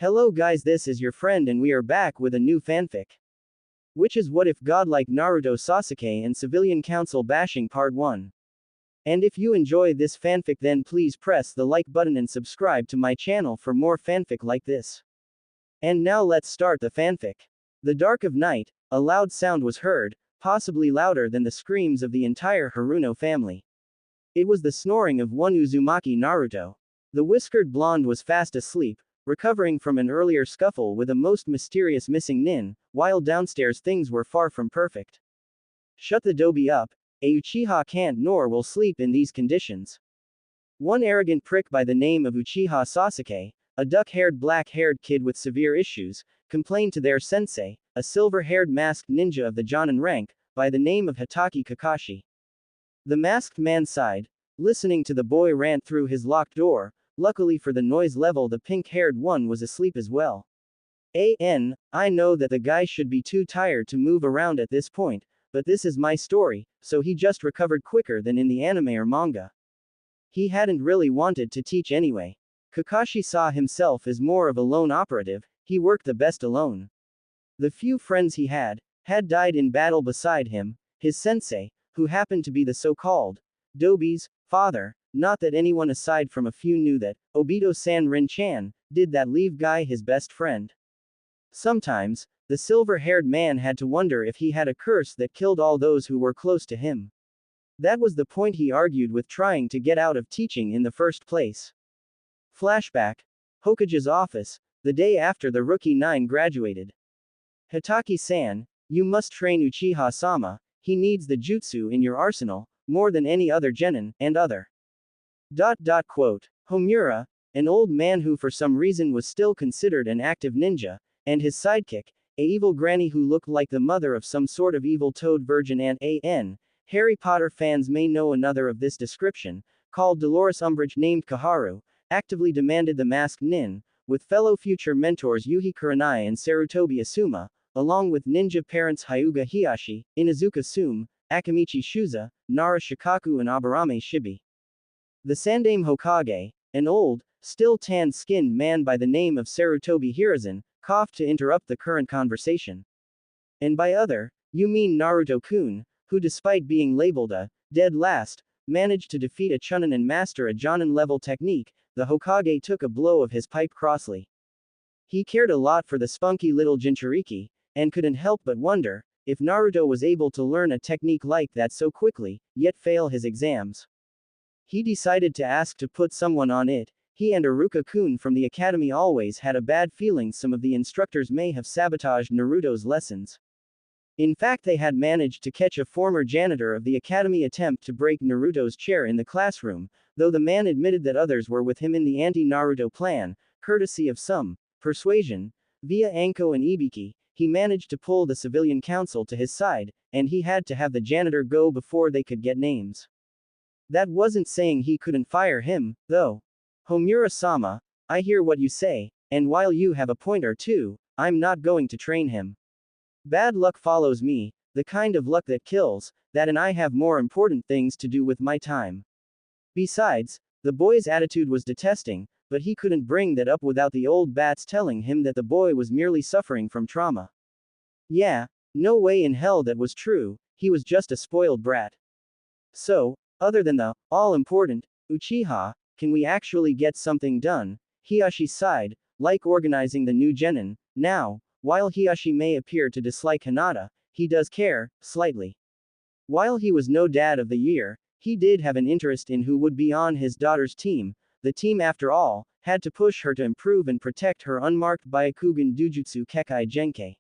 Hello guys, this is your friend and we are back with a new fanfic. Which is What If Godlike Naruto Sasuke and Civilian Council Bashing Part 1. And if you enjoy this fanfic then please press the like button and subscribe to my channel for more fanfic like this. And now let's start the fanfic. The dark of night, a loud sound was heard, possibly louder than the screams of the entire Haruno family. It was the snoring of one Uzumaki Naruto. The whiskered blonde was fast asleep, recovering from an earlier scuffle with a most mysterious missing nin, while downstairs things were far from perfect. Shut the dobe up, a Uchiha can't nor will sleep in these conditions. One arrogant prick by the name of Uchiha Sasuke, a duck-haired black-haired kid with severe issues, complained to their sensei, a silver-haired masked ninja of the Jonin rank, by the name of Hitaki Kakashi. The masked man sighed, listening to the boy rant through his locked door. Luckily for the noise level, the pink-haired one was asleep as well. I know that the guy should be too tired to move around at this point, but this is my story, so he just recovered quicker than in the anime or manga. He hadn't really wanted to teach anyway. Kakashi saw himself as more of a lone operative, he worked the best alone. The few friends he had died in battle beside him, his sensei, who happened to be the so-called Dobe's father. Not that anyone aside from a few knew that Obito-san Rin-chan did that leave guy his best friend. Sometimes, the silver-haired man had to wonder if he had a curse that killed all those who were close to him. That was the point he argued with trying to get out of teaching in the first place. Flashback. Hokage's office, the day after the Rookie 9 graduated. Hitaki-san, you must train Uchiha-sama, he needs the jutsu in your arsenal, more than any other genin, and other. Quote. Homura, an old man who for some reason was still considered an active ninja, and his sidekick, a evil granny who looked like the mother of some sort of evil toad virgin and Harry Potter fans may know another of this description, called Dolores Umbridge named Kaharu, actively demanded the masked nin, with fellow future mentors Yuhi Kurenai and Sarutobi Asuma, along with ninja parents Hyuga Hiyashi, Inuzuka Sume, Akamichi Shuza, Nara Shikaku and Aburame Shibi. The Sandaime Hokage, an old, still tan-skinned man by the name of Sarutobi Hiruzen, coughed to interrupt the current conversation. And by other, you mean Naruto-kun, who despite being labeled a dead last, managed to defeat a Chunin and master a Jonin-level technique. The Hokage took a blow of his pipe crossly. He cared a lot for the spunky little Jinchuriki, and couldn't help but wonder if Naruto was able to learn a technique like that so quickly, yet fail his exams. He decided to ask to put someone on it. He and Iruka-kun from the academy always had a bad feeling some of the instructors may have sabotaged Naruto's lessons. In fact, they had managed to catch a former janitor of the academy attempt to break Naruto's chair in the classroom, though the man admitted that others were with him in the anti-Naruto plan, courtesy of some persuasion. Via Anko and Ibiki, he managed to pull the civilian council to his side, and he had to have the janitor go before they could get names. That wasn't saying he couldn't fire him, though. Homura-sama, I hear what you say, and while you have a point or two, I'm not going to train him. Bad luck follows me, the kind of luck that kills, that and I have more important things to do with my time. Besides, the boy's attitude was detesting, but he couldn't bring that up without the old bats telling him that the boy was merely suffering from trauma. Yeah, no way in hell that was true, he was just a spoiled brat. So, other than the all-important Uchiha, can we actually get something done? Hiyashi sighed, like organizing the new genin. Now, while Hiyashi may appear to dislike Hinata, he does care, slightly. While he was no dad of the year, he did have an interest in who would be on his daughter's team. The team after all, had to push her to improve and protect her unmarked Byakugan Dujutsu Kekai Genkai.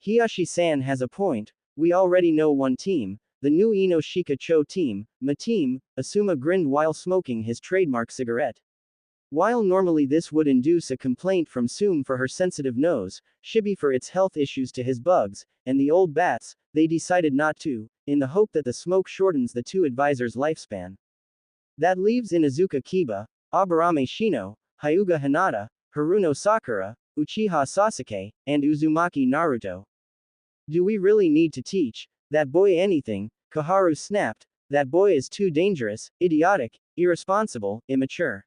Hiyashi-san has a point, we already know one team, the new Ino-Shika Cho team, Ma-team, Asuma grinned while smoking his trademark cigarette. While normally this would induce a complaint from Sume for her sensitive nose, Shibi for its health issues to his bugs, and the old bats, they decided not to, in the hope that the smoke shortens the two advisors' lifespan. That leaves Inuzuka Kiba, Aburame Shino, Hyuga Hinata, Haruno Sakura, Uchiha Sasuke, and Uzumaki Naruto. Do we really need to teach that boy anything? Kaharu snapped. That boy is too dangerous, idiotic, irresponsible, immature.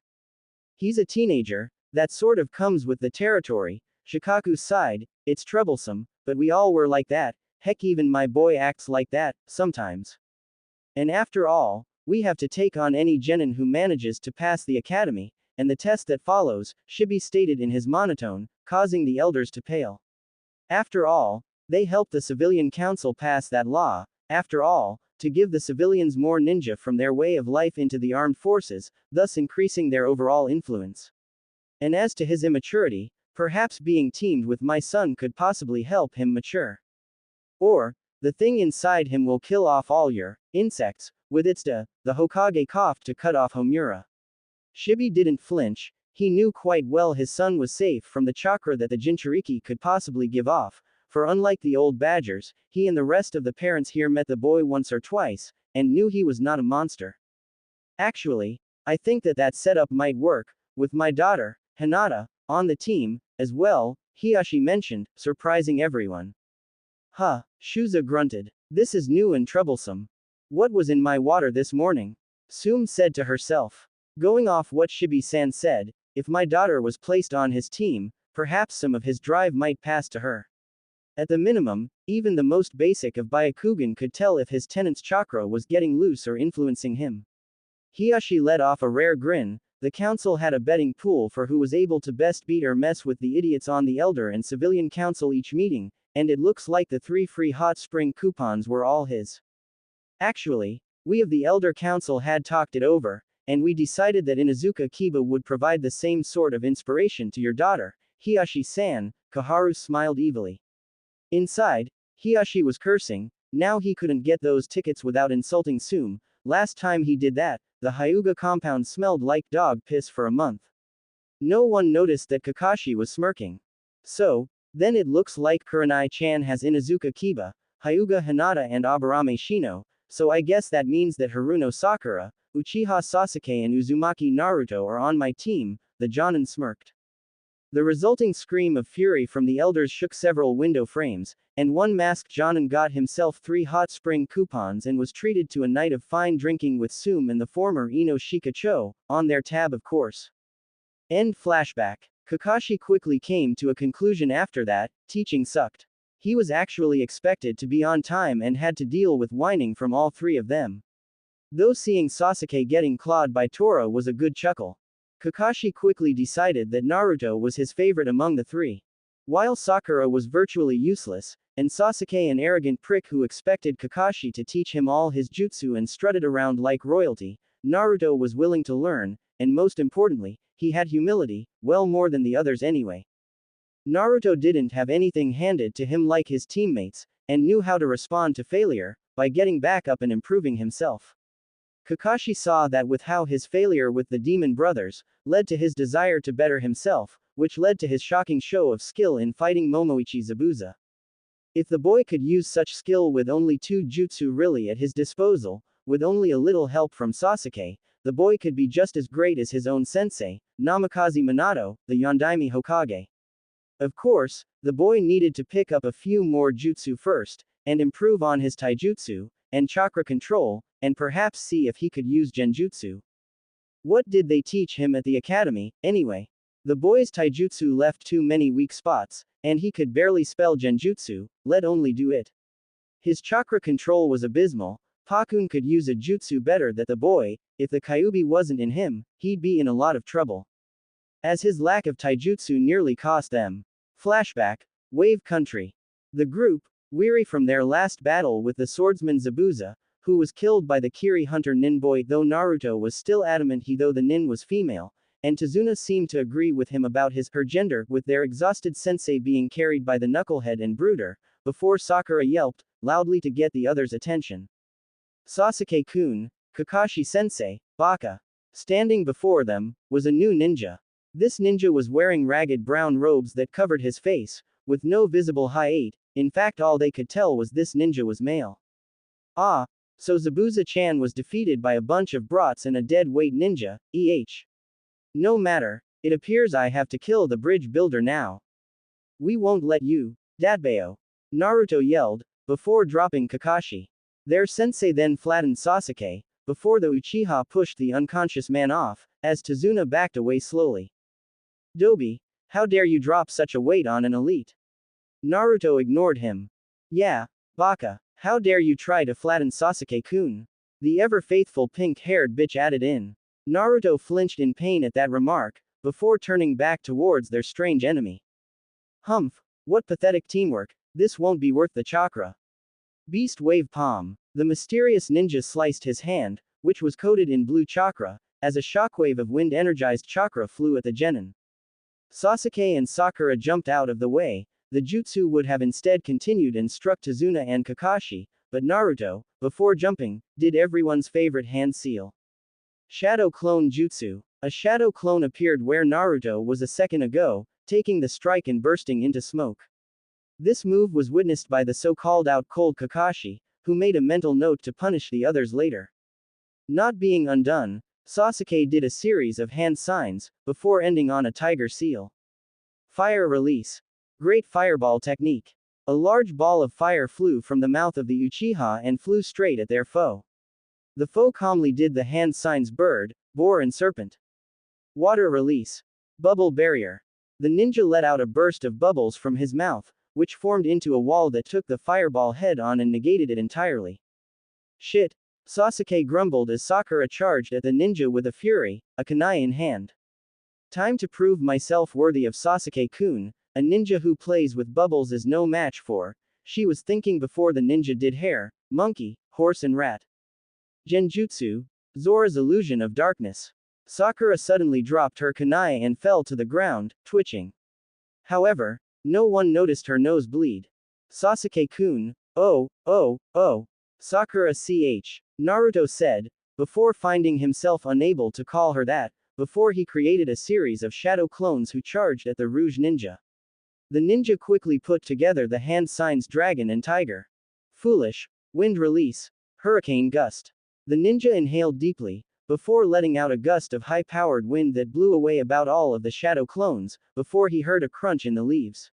He's a teenager, That sort of comes with the territory. Shikaku sighed, it's troublesome, but we all were like that, heck even my boy acts like that, sometimes. And after all, we have to take on any genin who manages to pass the academy, and the test that follows, Shibi stated in his monotone, causing the elders to pale. After all, they helped the civilian council pass that law, after all, to give the civilians more ninja from their way of life into the armed forces, thus increasing their overall influence. And as to his immaturity, perhaps being teamed with my son could possibly help him mature. Or, the thing inside him will kill off all your insects, with its the Hokage coughed to cut off Homura. Shibi didn't flinch, he knew quite well his son was safe from the chakra that the Jinchuriki could possibly give off, for unlike the old badgers, he and the rest of the parents here met the boy once or twice, and knew he was not a monster. Actually, I think that setup might work, with my daughter, Hinata, on the team, as well, Hiyashi mentioned, surprising everyone. Huh, Shuza grunted. This is new and troublesome. What was in my water this morning? Sume said to herself. Going off what Shibi-san said, if my daughter was placed on his team, perhaps some of his drive might pass to her. At the minimum, even the most basic of Byakugan could tell if his tenant's chakra was getting loose or influencing him. Hiyashi let off a rare grin. The council had a betting pool for who was able to best beat or mess with the idiots on the Elder and Civilian Council each meeting, and it looks like the 3 free hot spring coupons were all his. Actually, we of the Elder Council had talked it over, and we decided that Inuzuka Kiba would provide the same sort of inspiration to your daughter, Hiyashi-san. Kaharu smiled evilly. Inside, Hiyashi was cursing. Now he couldn't get those tickets without insulting Sume. Last time he did that, the Hyuga compound smelled like dog piss for a month. No one noticed that Kakashi was smirking. So, then it looks like Kurenai-chan has Inuzuka Kiba, Hyuga Hinata and Aburame Shino, so I guess that means that Haruno Sakura, Uchiha Sasuke and Uzumaki Naruto are on my team, the Jonin smirked. The resulting scream of fury from the elders shook several window frames, and one masked Jonin got himself 3 hot spring coupons and was treated to a night of fine drinking with Sume and the former Ino Shikacho, on their tab of course. End flashback. Kakashi quickly came to a conclusion after that, teaching sucked. He was actually expected to be on time and had to deal with whining from all 3 of them. Though seeing Sasuke getting clawed by Tora was a good chuckle. Kakashi quickly decided that Naruto was his favorite among the 3. While Sakura was virtually useless, and Sasuke an arrogant prick who expected Kakashi to teach him all his jutsu and strutted around like royalty, Naruto was willing to learn, and most importantly, he had humility, well more than the others anyway. Naruto didn't have anything handed to him like his teammates, and knew how to respond to failure, by getting back up and improving himself. Kakashi saw that with how his failure with the demon brothers, led to his desire to better himself, which led to his shocking show of skill in fighting Momoichi Zabuza. If the boy could use such skill with only 2 jutsu really at his disposal, with only a little help from Sasuke, the boy could be just as great as his own sensei, Namikaze Minato, the Yondaime Hokage. Of course, the boy needed to pick up a few more jutsu first, and improve on his taijutsu, and chakra control, and perhaps see if he could use genjutsu. What did they teach him at the academy, anyway? The boy's taijutsu left too many weak spots, and he could barely spell genjutsu, let only do it. His chakra control was abysmal. Pakun could use a jutsu better than the boy. If the Kyuubi wasn't in him, he'd be in a lot of trouble. As his lack of taijutsu nearly cost them. Flashback, Wave Country. The group, weary from their last battle with the swordsman Zabuza, who was killed by the Kiri hunter Nin boy, though Naruto was still adamant though the Nin was female, and Tazuna seemed to agree with him about her gender, with their exhausted sensei being carried by the knucklehead and brooder, before Sakura yelped, loudly to get the others' attention. Sasuke-kun, Kakashi-sensei, Baka. Standing before them, was a new ninja. This ninja was wearing ragged brown robes that covered his face, with no visible height. In fact all they could tell was this ninja was male. Ah, so Zabuza-chan was defeated by a bunch of brats and a dead-weight ninja, No matter, it appears I have to kill the bridge builder now. We won't let you, Datbeo. Naruto yelled, before dropping Kakashi. Their sensei then flattened Sasuke, before the Uchiha pushed the unconscious man off, as Tazuna backed away slowly. Dobi, how dare you drop such a weight on an elite? Naruto ignored him. Yeah, Baka, how dare you try to flatten Sasuke-kun? The ever-faithful pink-haired bitch added in. Naruto flinched in pain at that remark, before turning back towards their strange enemy. Humph, what pathetic teamwork, this won't be worth the chakra. Beast wave palm. The mysterious ninja sliced his hand, which was coated in blue chakra, as a shockwave of wind-energized chakra flew at the genin. Sasuke and Sakura jumped out of the way. The jutsu would have instead continued and struck Tazuna and Kakashi, but Naruto, before jumping, did everyone's favorite hand seal. Shadow Clone Jutsu. A shadow clone appeared where Naruto was a second ago, taking the strike and bursting into smoke. This move was witnessed by the so-called out-cold Kakashi, who made a mental note to punish the others later. Not being undone, Sasuke did a series of hand signs, before ending on a tiger seal. Fire release. Great fireball technique. A large ball of fire flew from the mouth of the Uchiha and flew straight at their foe. The foe calmly did the hand signs bird, boar and serpent. Water release. Bubble barrier. The ninja let out a burst of bubbles from his mouth, which formed into a wall that took the fireball head on and negated it entirely. Shit. Sasuke grumbled as Sakura charged at the ninja with a fury, a kunai in hand. Time to prove myself worthy of Sasuke-kun, a ninja who plays with bubbles is no match for, she was thinking before the ninja did hare, monkey, horse and rat. Genjutsu. Zora's illusion of darkness. Sakura suddenly dropped her kunai and fell to the ground, twitching. However, no one noticed her nose bleed. Sasuke-kun, oh. Sakura ch. Naruto said, before finding himself unable to call her that, before he created a series of shadow clones who charged at the Rouge Ninja. The ninja quickly put together the hand signs dragon and tiger. Foolish. Wind release. Hurricane gust. The ninja inhaled deeply, before letting out a gust of high-powered wind that blew away about all of the shadow clones, before he heard a crunch in the leaves.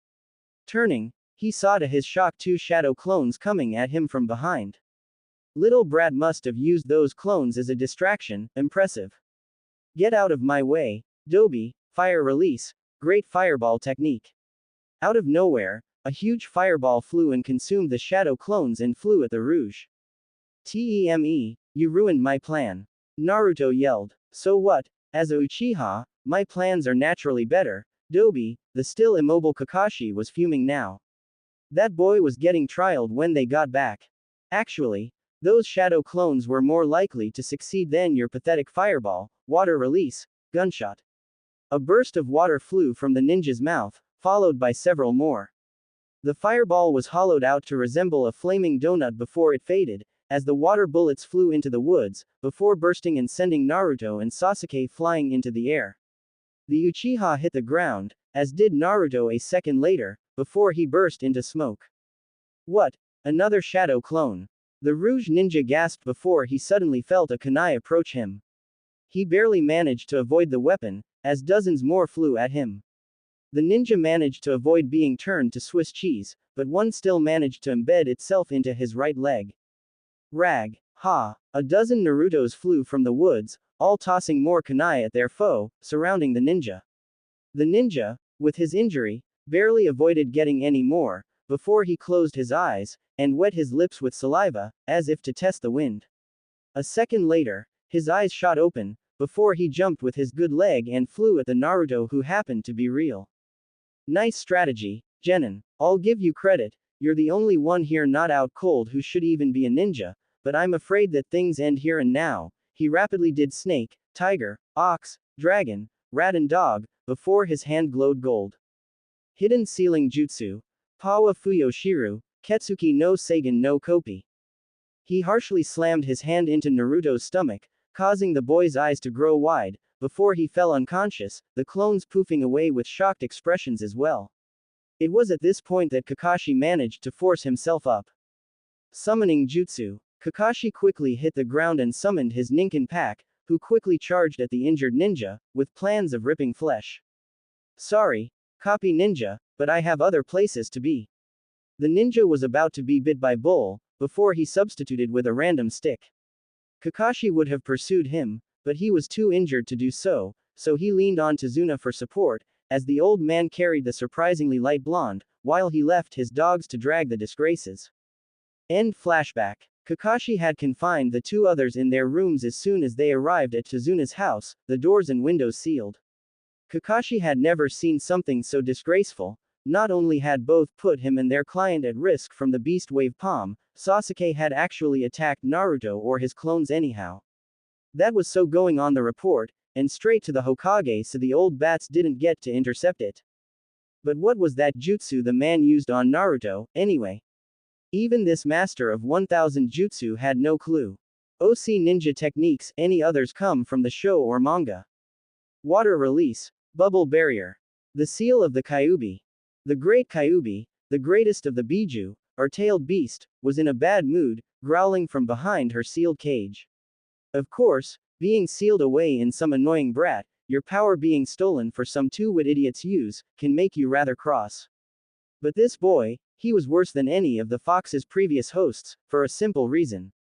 Turning, he saw to his shock two shadow clones coming at him from behind. Little brat must have used those clones as a distraction, impressive. Get out of my way, Dobi, fire release, great fireball technique. Out of nowhere, a huge fireball flew and consumed the shadow clones and flew at the Rouge. Teme, you ruined my plan. Naruto yelled. So what? As a Uchiha, my plans are naturally better. Dobi, the still immobile Kakashi was fuming now. That boy was getting trialed when they got back. Actually, those shadow clones were more likely to succeed than your pathetic fireball, water release, gunshot. A burst of water flew from the ninja's mouth, followed by several more. The fireball was hollowed out to resemble a flaming donut before it faded, as the water bullets flew into the woods, before bursting and sending Naruto and Sasuke flying into the air. The Uchiha hit the ground, as did Naruto a second later, before he burst into smoke. What? Another shadow clone. The Rouge Ninja gasped before he suddenly felt a kunai approach him. He barely managed to avoid the weapon, as dozens more flew at him. The ninja managed to avoid being turned to Swiss cheese, but one still managed to embed itself into his right leg. Rag. Ha. A dozen Narutos flew from the woods, all tossing more kunai at their foe, surrounding the ninja. The ninja, with his injury, barely avoided getting any more, before he closed his eyes, and wet his lips with saliva, as if to test the wind. A second later, his eyes shot open, before he jumped with his good leg and flew at the Naruto who happened to be real. Nice strategy, Genin. I'll give you credit, you're the only one here not out cold who should even be a ninja, but I'm afraid that things end here and now. He rapidly did snake, tiger, ox, dragon, rat and dog, before his hand glowed gold. Hidden Sealing Jutsu. Pawa Fuyoshiru, Ketsuki no Seigen no Kopi. He harshly slammed his hand into Naruto's stomach, causing the boy's eyes to grow wide, before he fell unconscious, the clones poofing away with shocked expressions as well. It was at this point that Kakashi managed to force himself up. Summoning Jutsu. Kakashi quickly hit the ground and summoned his Ninken pack, who quickly charged at the injured ninja, with plans of ripping flesh. Sorry, Copy Ninja, but I have other places to be. The ninja was about to be bit by Bull, before he substituted with a random stick. Kakashi would have pursued him, but he was too injured to do so, so he leaned on Tazuna for support, as the old man carried the surprisingly light blonde, while he left his dogs to drag the disgraces. End flashback. Kakashi had confined the two others in their rooms as soon as they arrived at Tazuna's house, the doors and windows sealed. Kakashi had never seen something so disgraceful. Not only had both put him and their client at risk from the Beast Wave Palm, Sasuke had actually attacked Naruto or his clones anyhow. That was so going on the report, and straight to the Hokage so the old bats didn't get to intercept it. But what was that jutsu the man used on Naruto, anyway? Even this master of 1000 jutsu had no clue. OC ninja techniques, any others come from the show or manga. Water release, bubble barrier. The seal of the Kyuubi. The great Kyuubi, the greatest of the Biju, or tailed beast, was in a bad mood, growling from behind her sealed cage. Of course, being sealed away in some annoying brat, your power being stolen for some two-wit idiot's use, can make you rather cross. But this boy, he was worse than any of the Fox's previous hosts, for a simple reason.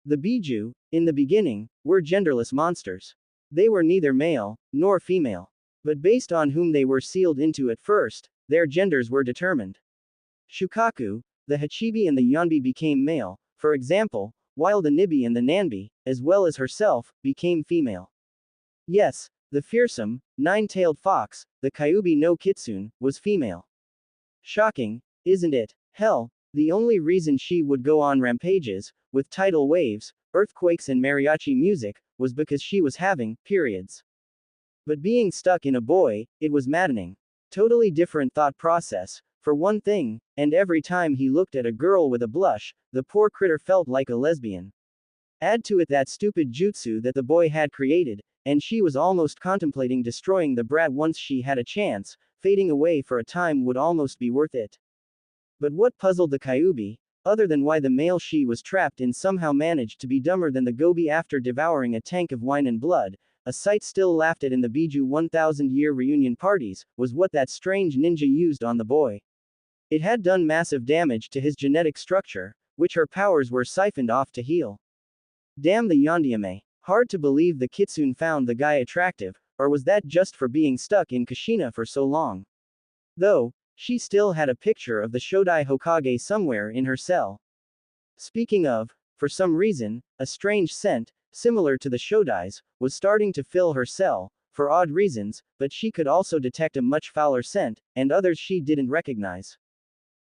The Biju, in the beginning, were genderless monsters. They were neither male, nor female. But based on whom they were sealed into at first, their genders were determined. Shukaku, the Hachibi and the Yonbi became male, for example, while the Nibi and the Nanbi, as well as herself, became female. Yes, the fearsome, nine-tailed fox, the Kyuubi no Kitsune, was female. Shocking, isn't it? Hell, the only reason she would go on rampages, with tidal waves, earthquakes and mariachi music, was because she was having periods. But being stuck in a boy, it was maddening. Totally different thought process, for one thing, and every time he looked at a girl with a blush, the poor critter felt like a lesbian. Add to it that stupid jutsu that the boy had created, and she was almost contemplating destroying the brat once she had a chance. Fading away for a time would almost be worth it. But what puzzled the Kyuubi, other than why the male she was trapped in somehow managed to be dumber than the gobi after devouring a tank of wine and blood, a sight still laughed at in the Biju 1000-year reunion parties, was what that strange ninja used on the boy. It had done massive damage to his genetic structure, which her powers were siphoned off to heal. Damn the Yondiame. Hard to believe the Kitsune found the guy attractive, or was that just for being stuck in Kushina for so long? Though, she still had a picture of the Shodai Hokage somewhere in her cell. Speaking of, for some reason, a strange scent, similar to the Shodai's, was starting to fill her cell, for odd reasons, but she could also detect a much fouler scent, and others she didn't recognize.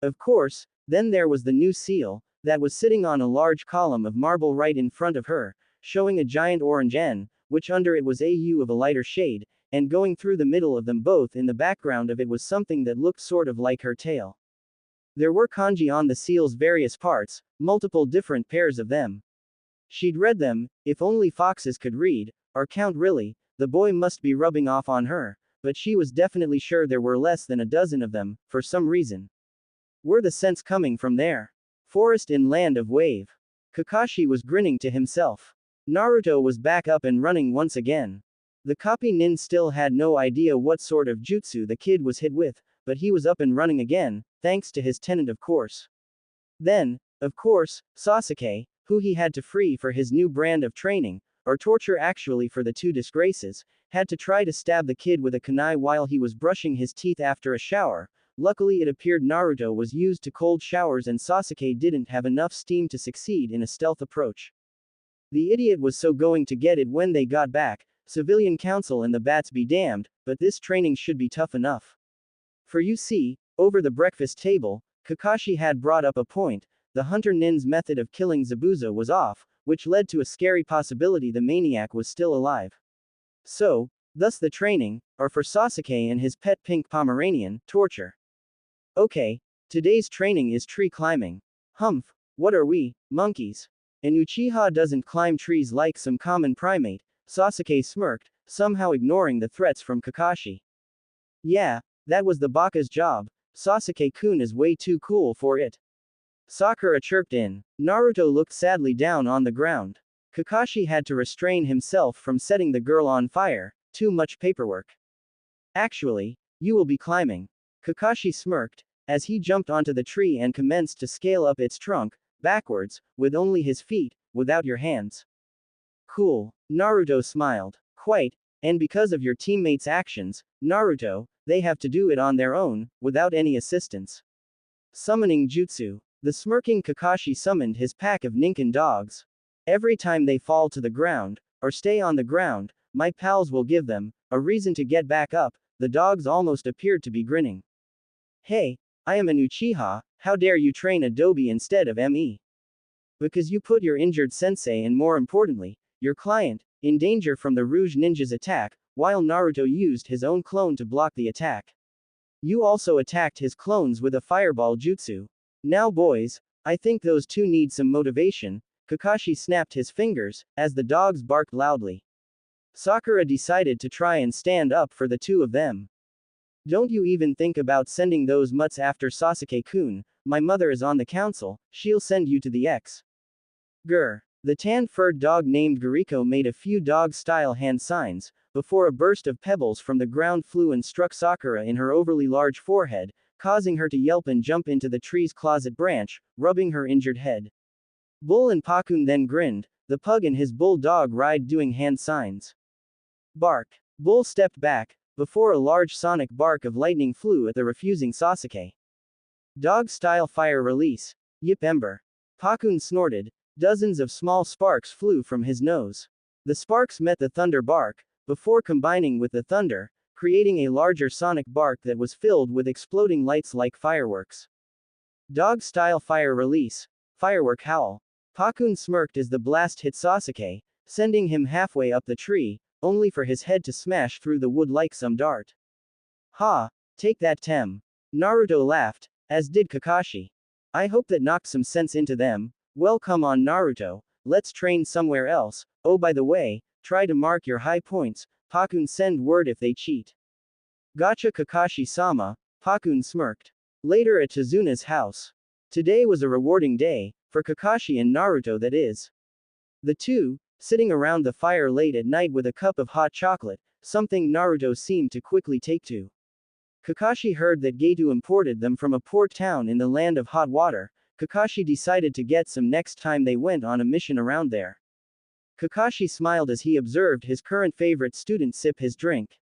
Of course, then there was the new seal, that was sitting on a large column of marble right in front of her, showing a giant orange N, which under it was a U of a lighter shade, and going through the middle of them both in the background of it was something that looked sort of like her tail. There were kanji on the seal's various parts, multiple different pairs of them. She'd read them, if only foxes could read, or count really, the boy must be rubbing off on her, but she was definitely sure there were less than a dozen of them, for some reason. Were the scents coming from there? Forest in land of wave. Kakashi was grinning to himself. Naruto was back up and running once again. The copy nin still had no idea what sort of jutsu the kid was hit with, but he was up and running again, thanks to his tenant of course. Then, of course, Sasuke, who he had to free for his new brand of training, or torture actually for the two disgraces, had to try to stab the kid with a kunai while he was brushing his teeth after a shower. Luckily it appeared Naruto was used to cold showers and Sasuke didn't have enough steam to succeed in a stealth approach. The idiot was so going to get it when they got back, civilian council and the bats be damned, but this training should be tough enough. For you see, over the breakfast table, Kakashi had brought up a point, the hunter nin's method of killing Zabuza was off, which led to a scary possibility the maniac was still alive. So, thus the training, or for Sasuke and his pet pink Pomeranian, torture. Okay, today's training is tree climbing. Humph, what are we, monkeys? And Uchiha doesn't climb trees like some common primate, Sasuke smirked, somehow ignoring the threats from Kakashi. Yeah, that was the Baka's job, Sasuke-kun is way too cool for it. Sakura chirped in. Naruto looked sadly down on the ground. Kakashi had to restrain himself from setting the girl on fire, too much paperwork. Actually, you will be climbing. Kakashi smirked, as he jumped onto the tree and commenced to scale up its trunk, backwards, with only his feet, without your hands. Cool. Naruto smiled. Quite, and because of your teammates' actions, Naruto, they have to do it on their own, without any assistance. Summoning Jutsu. The smirking Kakashi summoned his pack of Ninken dogs. Every time they fall to the ground, or stay on the ground, my pals will give them a reason to get back up. The dogs almost appeared to be grinning. Hey, I am an Uchiha, how dare you train a Dobi instead of me? Because you put your injured sensei and more importantly, your client, in danger from the Rouge Ninja's attack, while Naruto used his own clone to block the attack. You also attacked his clones with a fireball jutsu. Now boys, I think those two need some motivation. Kakashi snapped his fingers, as the dogs barked loudly. Sakura decided to try and stand up for the two of them. Don't you even think about sending those mutts after Sasuke-kun, my mother is on the council, she'll send you to the X. Grr. The tan-furred dog named Guriko made a few dog-style hand signs, before a burst of pebbles from the ground flew and struck Sakura in her overly large forehead, causing her to yelp and jump into the tree's closet branch, rubbing her injured head. Bull and Pakun then grinned, the pug and his bull-dog ride doing hand signs. Bark. Bull stepped back, before a large sonic bark of lightning flew at the refusing Sasuke. Dog-style fire release. Yip Ember. Pakun snorted. Dozens of small sparks flew from his nose. The sparks met the thunder bark, before combining with the thunder, creating a larger sonic bark that was filled with exploding lights like fireworks. Dog-style fire release. Firework howl. Pakun smirked as the blast hit Sasuke, sending him halfway up the tree, only for his head to smash through the wood like some dart. Ha! Take that Tem. Naruto laughed, as did Kakashi. I hope that knocked some sense into them. Well, come on Naruto, let's train somewhere else. Oh, by the way, try to mark your high points. Pakun send word if they cheat. Gotcha Kakashi-sama, Pakun smirked. Later at Tazuna's house. Today was a rewarding day, for Kakashi and Naruto that is. The two, sitting around the fire late at night with a cup of hot chocolate, something Naruto seemed to quickly take to. Kakashi heard that Geto imported them from a port town in the land of hot water. Kakashi decided to get some next time they went on a mission around there. Kakashi smiled as he observed his current favorite student sip his drink.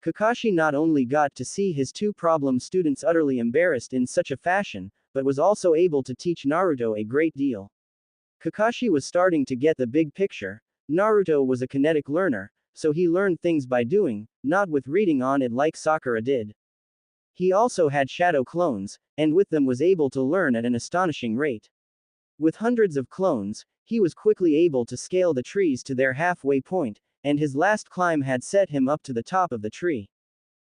Kakashi not only got to see his two problem students utterly embarrassed in such a fashion, but was also able to teach Naruto a great deal. Kakashi was starting to get the big picture. Naruto was a kinetic learner, so he learned things by doing, not with reading on it like Sakura did. He also had shadow clones, and with them was able to learn at an astonishing rate. With hundreds of clones, he was quickly able to scale the trees to their halfway point, and his last climb had set him up to the top of the tree.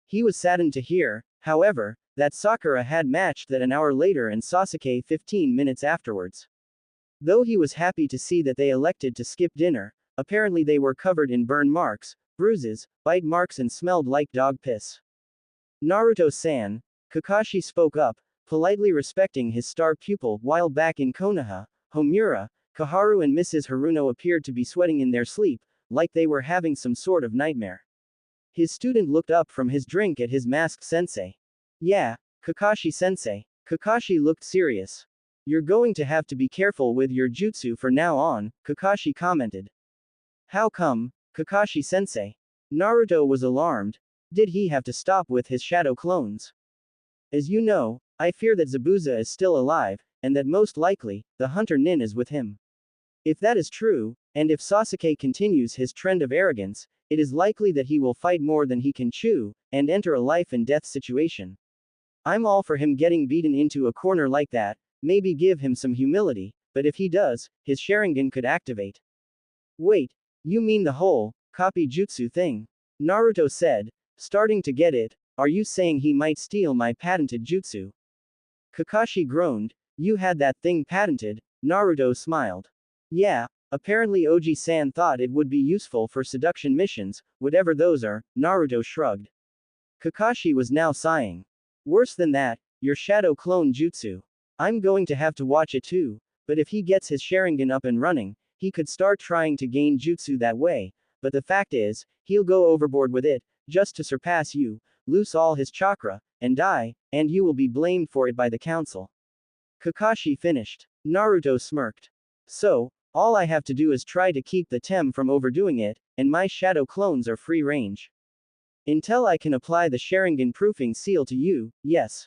He was saddened to hear, however, that Sakura had matched that an hour later and Sasuke 15 minutes afterwards. Though he was happy to see that they elected to skip dinner, apparently they were covered in burn marks, bruises, bite marks and smelled like dog piss. Naruto-san, Kakashi spoke up, politely respecting his star pupil. While back in Konoha, Homura, Kaharu and Mrs. Haruno appeared to be sweating in their sleep, like they were having some sort of nightmare. His student looked up from his drink at his masked sensei. Yeah, Kakashi-sensei. Kakashi looked serious. You're going to have to be careful with your jutsu from now on, Kakashi commented. How come, Kakashi-sensei? Naruto was alarmed. Did he have to stop with his shadow clones? As you know, I fear that Zabuza is still alive, and that most likely, the hunter Nin is with him. If that is true, and if Sasuke continues his trend of arrogance, it is likely that he will fight more than he can chew, and enter a life and death situation. I'm all for him getting beaten into a corner like that, maybe give him some humility, but if he does, his Sharingan could activate. Wait, you mean the whole, copy jutsu thing? Naruto said, starting to get it. Are you saying he might steal my patented jutsu? Kakashi groaned. You had that thing patented? Naruto smiled. Yeah, apparently Oji-san thought it would be useful for seduction missions, whatever those are. Naruto shrugged. Kakashi was now sighing. Worse than that, your shadow clone jutsu. I'm going to have to watch it too, but if he gets his Sharingan up and running, he could start trying to gain jutsu that way, but the fact is, he'll go overboard with it, just to surpass you, lose all his chakra, and die, and you will be blamed for it by the council. Kakashi finished. Naruto smirked. So, all I have to do is try to keep the Tem from overdoing it, and my shadow clones are free range. Until I can apply the Sharingan proofing seal to you, yes.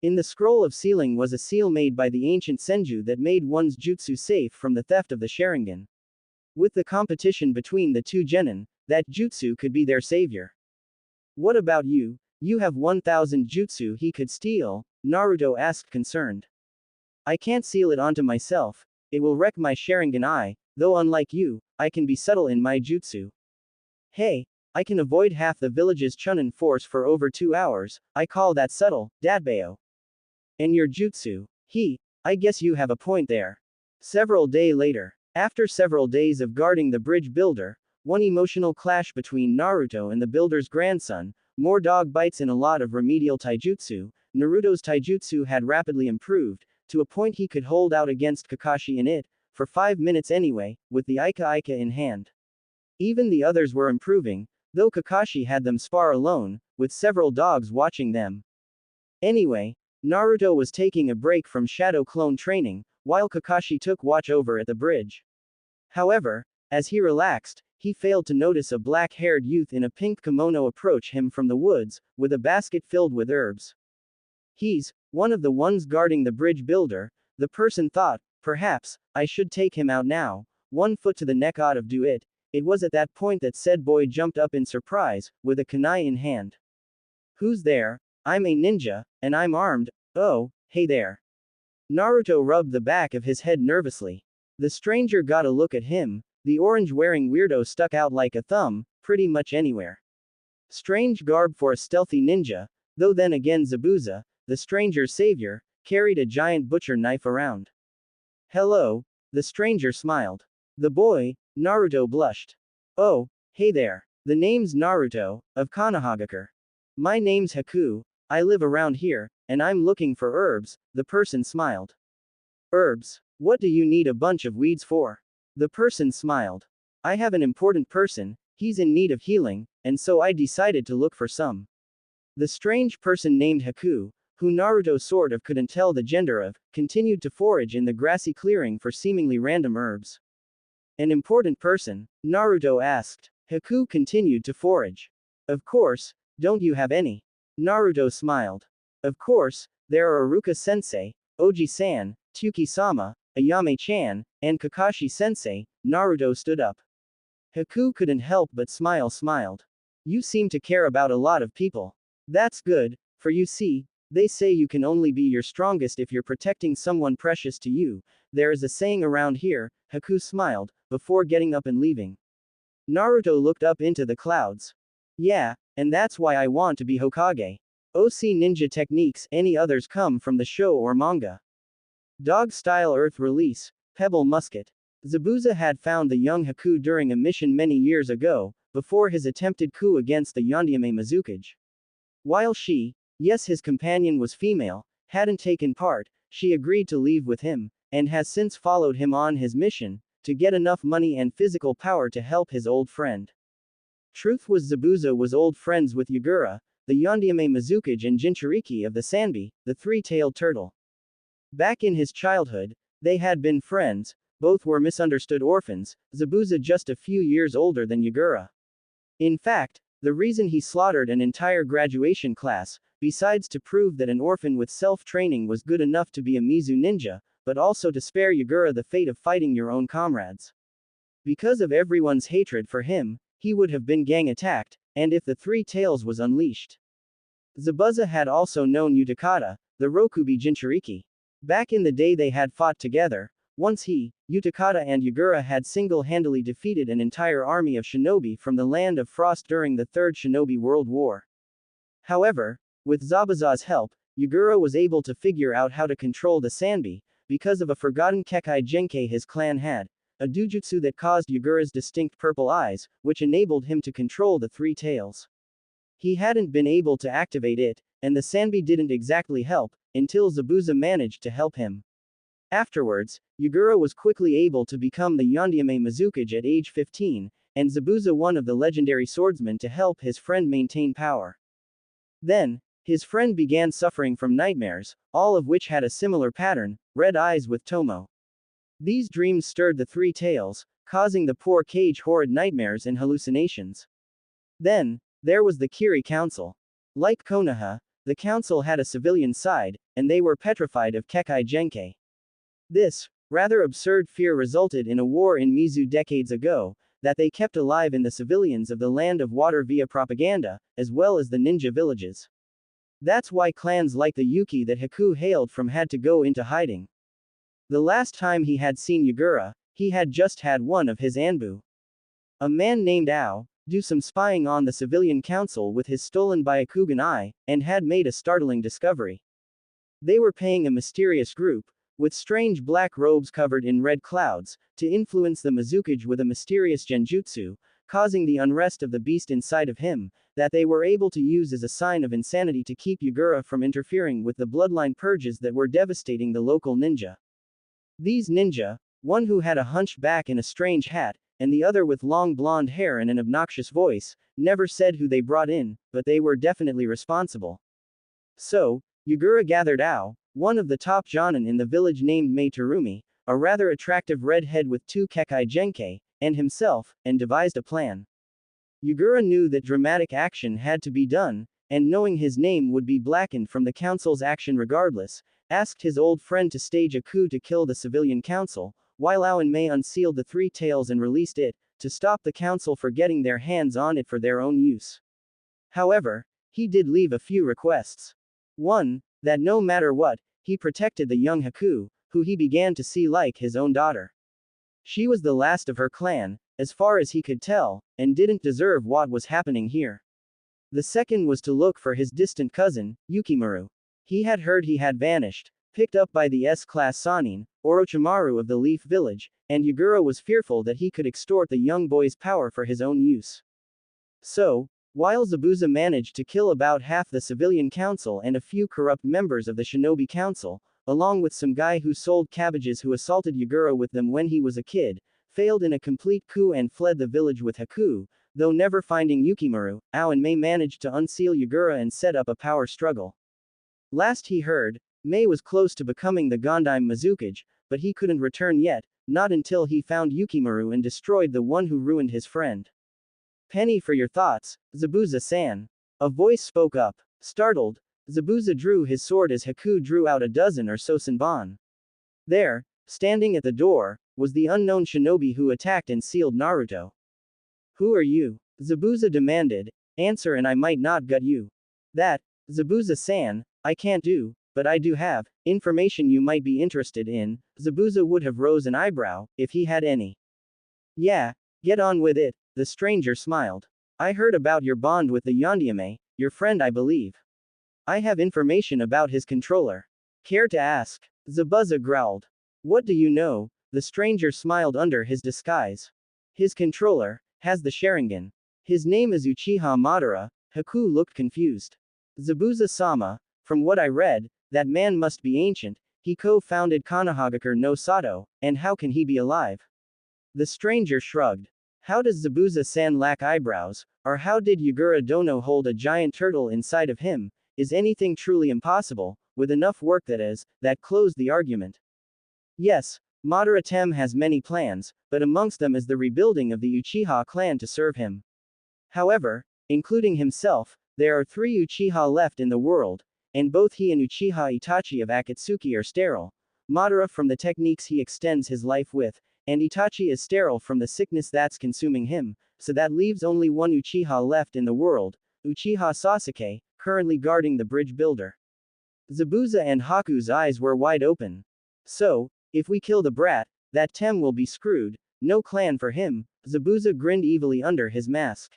In the scroll of sealing was a seal made by the ancient Senju that made one's jutsu safe from the theft of the Sharingan. With the competition between the two genin, that jutsu could be their savior. What about you? You have 1000 jutsu he could steal, Naruto asked concerned. I can't seal it onto myself, it will wreck my Sharingan eye, though unlike you, I can be subtle in my jutsu. Hey, I can avoid half the village's chunin force for over 2 hours, I call that subtle, Datbeo. And your jutsu? I guess you have a point there. Several days later. After several days of guarding the bridge builder, one emotional clash between Naruto and the builder's grandson, more dog bites and a lot of remedial taijutsu, Naruto's taijutsu had rapidly improved, to a point he could hold out against Kakashi in it, for 5 minutes anyway, with the Ika in hand. Even the others were improving, though Kakashi had them spar alone, with several dogs watching them. Anyway, Naruto was taking a break from shadow clone training, while Kakashi took watch over at the bridge. However, as he relaxed, he failed to notice a black-haired youth in a pink kimono approach him from the woods, with a basket filled with herbs. He's one of the ones guarding the bridge builder, the person thought, perhaps, I should take him out now, 1 foot to the neck ought to do it. It was at that point that said boy jumped up in surprise, with a kunai in hand. Who's there? I'm a ninja, and I'm armed. Oh, hey there. Naruto rubbed the back of his head nervously. The stranger got a look at him, the orange-wearing weirdo stuck out like a thumb, pretty much anywhere. Strange garb for a stealthy ninja, though then again Zabuza, the stranger's savior, carried a giant butcher knife around. Hello, the stranger smiled. The boy, Naruto blushed. Oh, hey there. The name's Naruto, of Konohagakure. My name's Haku, I live around here, and I'm looking for herbs, the person smiled. Herbs? What do you need a bunch of weeds for? The person smiled. I have an important person, he's in need of healing, and so I decided to look for some. The strange person named Haku, who Naruto sort of couldn't tell the gender of, continued to forage in the grassy clearing for seemingly random herbs. An important person? Naruto asked. Haku continued to forage. Of course, don't you have any? Naruto smiled. Of course, there are Iruka-sensei, Oji-san, Tsuki-sama, Ayame-chan, and Kakashi-sensei. Naruto stood up. Haku couldn't help but smiled. You seem to care about a lot of people. That's good, for you see, they say you can only be your strongest if you're protecting someone precious to you. There is a saying around here, Haku smiled, before getting up and leaving. Naruto looked up into the clouds. Yeah, and that's why I want to be Hokage. OC ninja techniques, any others come from the show or manga. Dog-style earth release, pebble musket. Zabuza had found the young Haku during a mission many years ago, before his attempted coup against the Yondaime Mizukage. While she, yes his companion was female, hadn't taken part, she agreed to leave with him, and has since followed him on his mission, to get enough money and physical power to help his old friend. Truth was Zabuza was old friends with Yagura, the Yondaime Mizukage and Jinchuriki of the Sanbi, the three-tailed turtle. Back in his childhood, they had been friends, both were misunderstood orphans, Zabuza just a few years older than Yagura. In fact, the reason he slaughtered an entire graduation class, besides to prove that an orphan with self-training was good enough to be a Mizu ninja, but also to spare Yagura the fate of fighting your own comrades. Because of everyone's hatred for him, he would have been gang-attacked, and if the Three Tails was unleashed. Zabuza had also known Utakata, the Rokubi Jinchuriki. Back in the day they had fought together, once he, Utakata and Yagura had single-handedly defeated an entire army of shinobi from the Land of Frost during the Third Shinobi World War. However, with Zabuza's help, Yagura was able to figure out how to control the Sanbi, because of a forgotten Kekai Genkei his clan had, a dujutsu that caused Yagura's distinct purple eyes, which enabled him to control the Three Tails. He hadn't been able to activate it, and the Sanbi didn't exactly help, until Zabuza managed to help him. Afterwards, Yagura was quickly able to become the Yondaime Mizukage at age 15, and Zabuza one of the legendary swordsmen to help his friend maintain power. Then, his friend began suffering from nightmares, all of which had a similar pattern, red eyes with Tomo. These dreams stirred the Three Tails, causing the poor Kage horrid nightmares and hallucinations. Then, There was the Kiri Council. Like Konoha, the council had a civilian side, and they were petrified of Kekai Genkai. This rather absurd fear resulted in a war in Mizu decades ago, that they kept alive in the civilians of the Land of Water via propaganda, as well as the ninja villages. That's why clans like the Yuki that Haku hailed from had to go into hiding. The last time he had seen Yagura, he had just had one of his Anbu. A man named Ao, do some spying on the civilian council with his stolen Byakugan eye, and had made a startling discovery. They were paying a mysterious group, with strange black robes covered in red clouds, to influence the Mizukage with a mysterious genjutsu, causing the unrest of the beast inside of him, that they were able to use as a sign of insanity to keep Yagura from interfering with the bloodline purges that were devastating the local ninja. These ninja, one who had a hunched back and a strange hat, and the other with long blonde hair and an obnoxious voice, never said who they brought in, but they were definitely responsible. So, Yagura gathered Ao, one of the top jonin in the village named Mei Terumi, a rather attractive redhead with 2 Kekai Genkai, and himself, and devised a plan. Yagura knew that dramatic action had to be done, and knowing his name would be blackened from the council's action regardless, asked his old friend to stage a coup to kill the civilian council, while Ao and Mei unsealed the 3 tails and released it, to stop the council for getting their hands on it for their own use. However, he did leave a few requests. One, that no matter what, he protected the young Haku, who he began to see like his own daughter. She was the last of her clan, as far as he could tell, and didn't deserve what was happening here. The second was to look for his distant cousin, Yukimaru. He had heard he had vanished, picked up by the S-class Sanin, Orochimaru of the Leaf Village, and Yagura was fearful that he could extort the young boy's power for his own use. So, while Zabuza managed to kill about half the civilian council and a few corrupt members of the shinobi council, along with some guy who sold cabbages who assaulted Yagura with them when he was a kid, failed in a complete coup and fled the village with Haku, though never finding Yukimaru, Ao and Mei managed to unseal Yagura and set up a power struggle. Last he heard, Mei was close to becoming the Gondime Mizukage, but he couldn't return yet, not until he found Yukimaru and destroyed the one who ruined his friend. Penny for your thoughts, Zabuza-san. A voice spoke up. Startled, Zabuza drew his sword as Haku drew out a dozen or so Senbon. There, standing at the door, was the unknown shinobi who attacked and sealed Naruto. Who are you? Zabuza demanded. Answer and I might not gut you. That, Zabuza-san, I can't do, but I do have information you might be interested in. Zabuza would have rose an eyebrow, if he had any. Yeah, get on with it, the stranger smiled. I heard about your bond with the Yondiame, your friend I believe. I have information about his controller. Care to ask? Zabuza growled. What do you know? The stranger smiled under his disguise. His controller has the Sharingan. His name is Uchiha Madara. Haku looked confused. Zabuza-sama, from what I read, that man must be ancient. He co-founded Konohagakure no Sato, and how can he be alive? The stranger shrugged. How does Zabuza-san lack eyebrows, or how did Yagura Dono hold a giant turtle inside of him? Is anything truly impossible, with enough work that closed the argument? Yes, Madara Tem has many plans, but amongst them is the rebuilding of the Uchiha clan to serve him. However, including himself, there are 3 Uchiha left in the world, and both he and Uchiha Itachi of Akatsuki are sterile. Madara from the techniques he extends his life with, and Itachi is sterile from the sickness that's consuming him, so that leaves only one Uchiha left in the world, Uchiha Sasuke, currently guarding the bridge builder. Zabuza and Haku's eyes were wide open. So, if we kill the brat, that Tem will be screwed, no clan for him. Zabuza grinned evilly under his mask.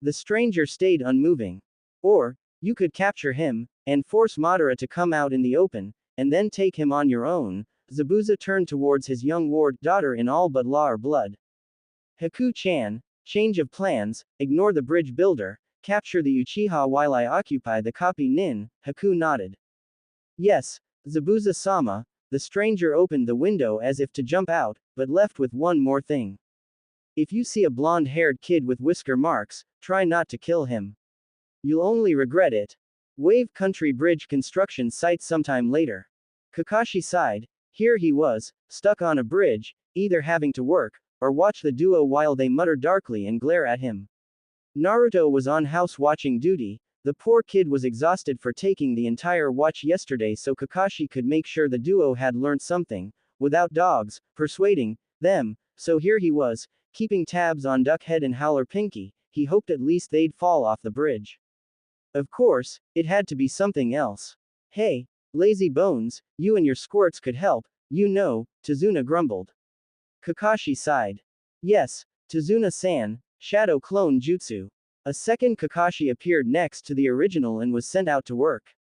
The stranger stayed unmoving. Or, you could capture him, and force Madara to come out in the open, and then take him on your own. Zabuza turned towards his young ward, daughter in all but law or blood. Haku-chan, change of plans, ignore the bridge builder, capture the Uchiha while I occupy the copy nin. Haku nodded. Yes, Zabuza-sama. The stranger opened the window as if to jump out, but left with one more thing. If you see a blonde-haired kid with whisker marks, try not to kill him. You'll only regret it. Wave Country Bridge construction site sometime later. Kakashi sighed. Here he was, stuck on a bridge, either having to work, or watch the duo while they mutter darkly and glare at him. Naruto was on house watching duty. The poor kid was exhausted for taking the entire watch yesterday, so Kakashi could make sure the duo had learnt something, without dogs, persuading them. So here he was, keeping tabs on Duckhead and Howler Pinky. He hoped at least they'd fall off the bridge. Of course, it had to be something else. Hey, lazy bones, you and your squirts could help, you know, Tazuna grumbled. Kakashi sighed. Yes, Tazuna-san, shadow clone jutsu. A second Kakashi appeared next to the original and was sent out to work.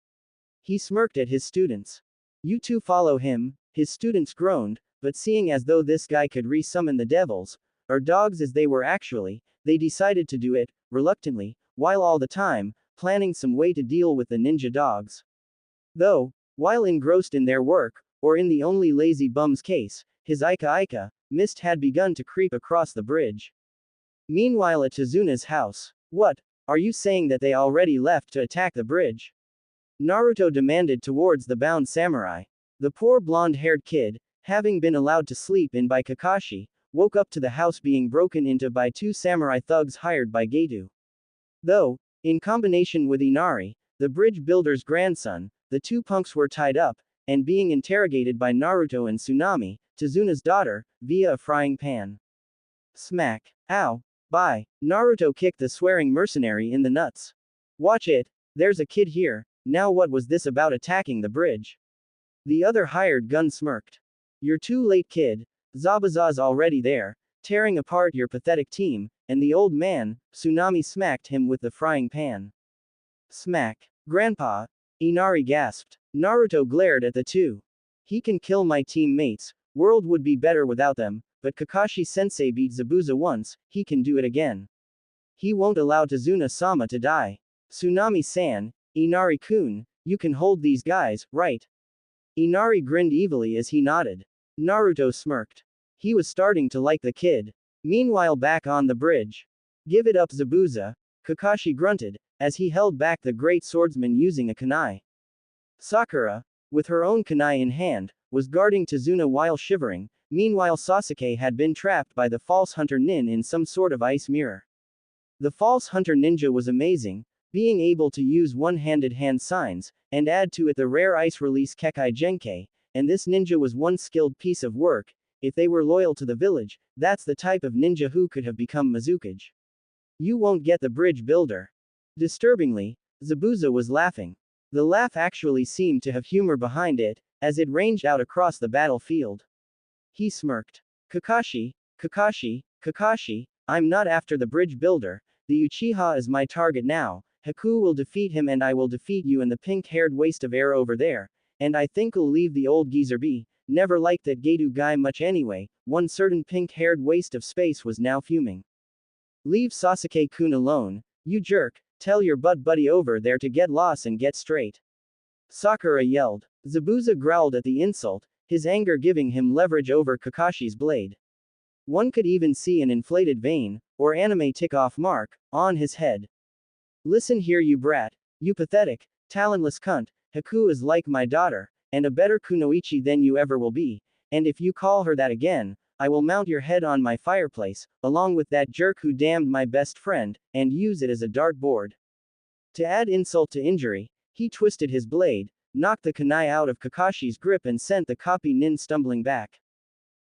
He smirked at his students. You two follow him, his students groaned, but seeing as though this guy could re-summon the devils, or dogs as they were actually, they decided to do it, reluctantly, while all the time, planning some way to deal with the ninja dogs. Though, while engrossed in their work, or in the only lazy bum's case, his Ika mist had begun to creep across the bridge. Meanwhile at Tazuna's house, what, are you saying that they already left to attack the bridge? Naruto demanded towards the bound samurai. The poor blonde-haired kid, having been allowed to sleep in by Kakashi, woke up to the house being broken into by two samurai thugs hired by Geto. Though, in combination with Inari, the bridge builder's grandson, the two punks were tied up, and being interrogated by Naruto and Tsunami, Tazuna's daughter, via a frying pan. Smack. Ow. Bye. Naruto kicked the swearing mercenary in the nuts. Watch it, there's a kid here, now what was this about attacking the bridge? The other hired gun smirked. You're too late, kid, Zabuza's already there, tearing apart your pathetic team, and the old man, Tsunami smacked him with the frying pan. Smack. Grandpa, Inari gasped. Naruto glared at the two. He can kill my teammates, world would be better without them, but Kakashi-sensei beat Zabuza once, he can do it again. He won't allow Tazuna-sama to die. Tsunami-san, Inari-kun, you can hold these guys, right? Inari grinned evilly as he nodded. Naruto smirked. He was starting to like the kid. Meanwhile back on the bridge. Give it up, Zabuza, Kakashi grunted, as he held back the great swordsman using a kunai. Sakura, with her own kunai in hand, was guarding Tazuna while shivering. Meanwhile Sasuke had been trapped by the false hunter Nin in some sort of ice mirror. The false hunter ninja was amazing, being able to use one-handed hand signs, and add to it the rare ice release Kekai Genkai, and this ninja was one skilled piece of work. If they were loyal to the village, that's the type of ninja who could have become Mizukage. You won't get the bridge builder. Disturbingly, Zabuza was laughing. The laugh actually seemed to have humor behind it, as it ranged out across the battlefield. He smirked. Kakashi, I'm not after the bridge builder, the Uchiha is my target now, Haku will defeat him and I will defeat you and the pink-haired waste of air over there, and I think I'll leave the old geezer be, never liked that Geto guy much anyway, one certain pink-haired waste of space was now fuming. Leave Sasuke-kun alone, you jerk, tell your butt buddy over there to get lost and get straight. Sakura yelled. Zabuza growled at the insult, his anger giving him leverage over Kakashi's blade. One could even see an inflated vein, or anime tick-off mark, on his head. Listen here you brat, you pathetic, talentless cunt, Haku is like my daughter, and a better kunoichi than you ever will be, and if you call her that again, I will mount your head on my fireplace, along with that jerk who damned my best friend, and use it as a dartboard. To add insult to injury, he twisted his blade, knocked the kunai out of Kakashi's grip and sent the copy nin stumbling back.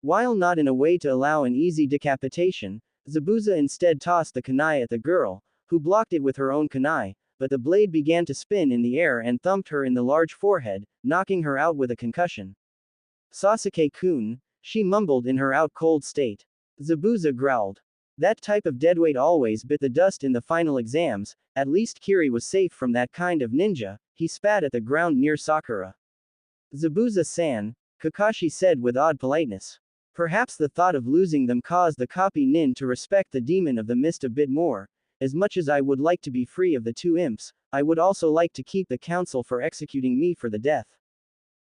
While not in a way to allow an easy decapitation, Zabuza instead tossed the kunai at the girl, who blocked it with her own kunai, but the blade began to spin in the air and thumped her in the large forehead, knocking her out with a concussion. Sasuke-kun, she mumbled in her out-cold state. Zabuza growled. That type of deadweight always bit the dust in the final exams, at least Kiri was safe from that kind of ninja, he spat at the ground near Sakura. Zabuza-san, Kakashi said with odd politeness. Perhaps the thought of losing them caused the copy nin to respect the demon of the mist a bit more. As much as I would like to be free of the two imps, I would also like to keep the council for executing me for the death.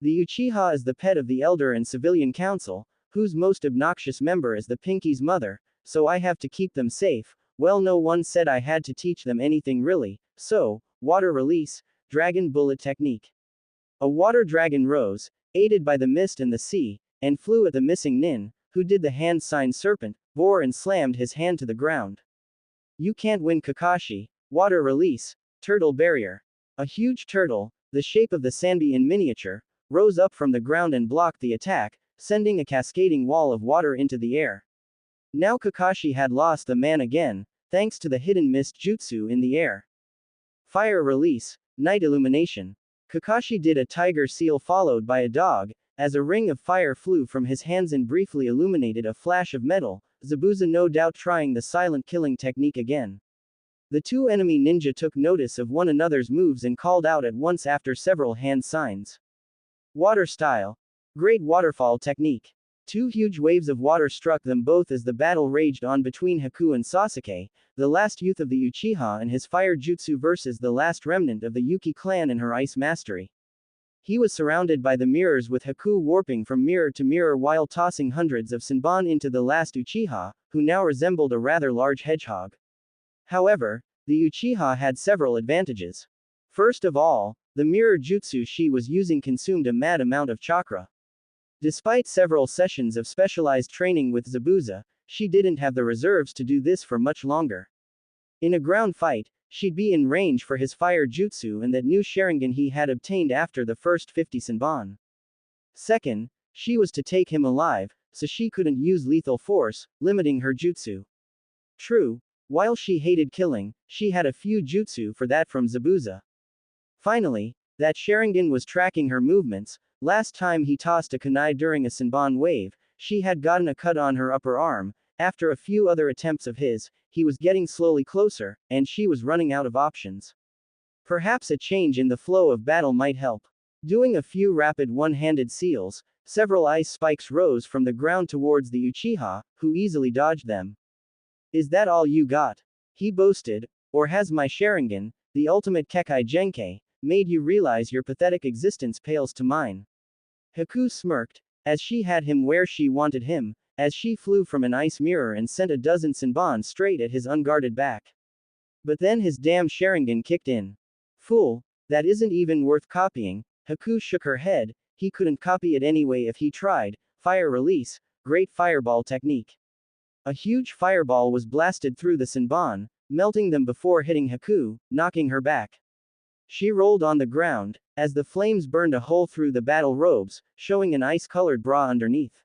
The Uchiha is the pet of the elder and civilian council, whose most obnoxious member is the Pinky's mother, so I have to keep them safe. Well, no one said I had to teach them anything really, so, water release, dragon bullet technique. A water dragon rose, aided by the mist and the sea, and flew at the missing nin, who did the hand sign serpent, bore and slammed his hand to the ground. You can't win Kakashi. Water release. Turtle barrier. A huge turtle, the shape of the Sanbi in miniature, rose up from the ground and blocked the attack, sending a cascading wall of water into the air. Now Kakashi had lost the man again, thanks to the hidden mist jutsu in the air. Fire release. Night illumination. Kakashi did a tiger seal followed by a dog, as a ring of fire flew from his hands and briefly illuminated a flash of metal, Zabuza no doubt trying the silent killing technique again. The two enemy ninja took notice of one another's moves and called out at once after several hand signs. Water style. Great waterfall technique. Two huge waves of water struck them both as the battle raged on between Haku and Sasuke, the last youth of the Uchiha and his fire jutsu versus the last remnant of the Yuki clan and her ice mastery. He was surrounded by the mirrors with Haku warping from mirror to mirror while tossing hundreds of Senbon into the last Uchiha, who now resembled a rather large hedgehog. However, the Uchiha had several advantages. First of all, the mirror jutsu she was using consumed a mad amount of chakra. Despite several sessions of specialized training with Zabuza, she didn't have the reserves to do this for much longer. In a ground fight, she'd be in range for his fire jutsu and that new Sharingan he had obtained after the first 50 Senbon. Second, she was to take him alive, so she couldn't use lethal force, limiting her jutsu. True, while she hated killing, she had a few jutsu for that from Zabuza. Finally, that Sharingan was tracking her movements. Last time he tossed a kunai during a Senbon wave, she had gotten a cut on her upper arm. After a few other attempts of his, he was getting slowly closer, and she was running out of options. Perhaps a change in the flow of battle might help. Doing a few rapid one-handed seals, several ice spikes rose from the ground towards the Uchiha, who easily dodged them. Is that all you got? He boasted, or has my Sharingan, the ultimate Kekai Genkai, made you realize your pathetic existence pales to mine? Haku smirked, as she had him where she wanted him, as she flew from an ice mirror and sent a dozen Senbon straight at his unguarded back. But then his damn Sharingan kicked in. Fool, that isn't even worth copying. Haku shook her head, he couldn't copy it anyway if he tried. Fire release, great fireball technique. A huge fireball was blasted through the Senbon, melting them before hitting Haku, knocking her back. She rolled on the ground, as the flames burned a hole through the battle robes, showing an ice-colored bra underneath.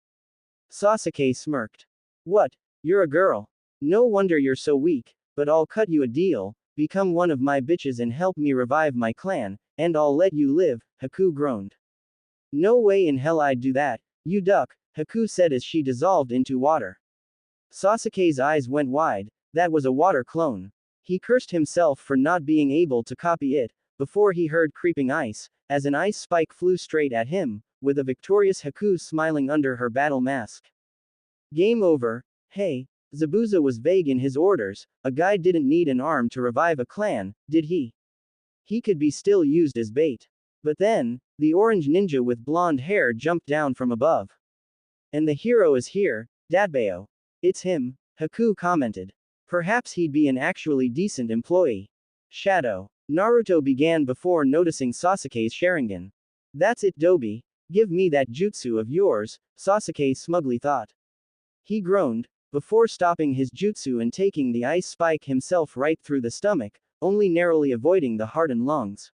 Sasuke smirked. What? You're a girl. No wonder you're so weak, but I'll cut you a deal, become one of my bitches and help me revive my clan, and I'll let you live, Haku groaned. No way in hell I'd do that, you duck, Haku said as she dissolved into water. Sasuke's eyes went wide, that was a water clone. He cursed himself for not being able to copy it, before he heard creeping ice, as an ice spike flew straight at him, with a victorious Haku smiling under her battle mask. Game over. Hey, Zabuza was vague in his orders, a guy didn't need an arm to revive a clan, did he? He could be still used as bait. But then, the orange ninja with blonde hair jumped down from above. And the hero is here, Datbeo. It's him, Haku commented. Perhaps he'd be an actually decent employee. Shadow. Naruto began before noticing Sasuke's Sharingan. That's it, Dobi. Give me that jutsu of yours, Sasuke smugly thought. He groaned, before stopping his jutsu and taking the ice spike himself right through the stomach, only narrowly avoiding the heart and lungs.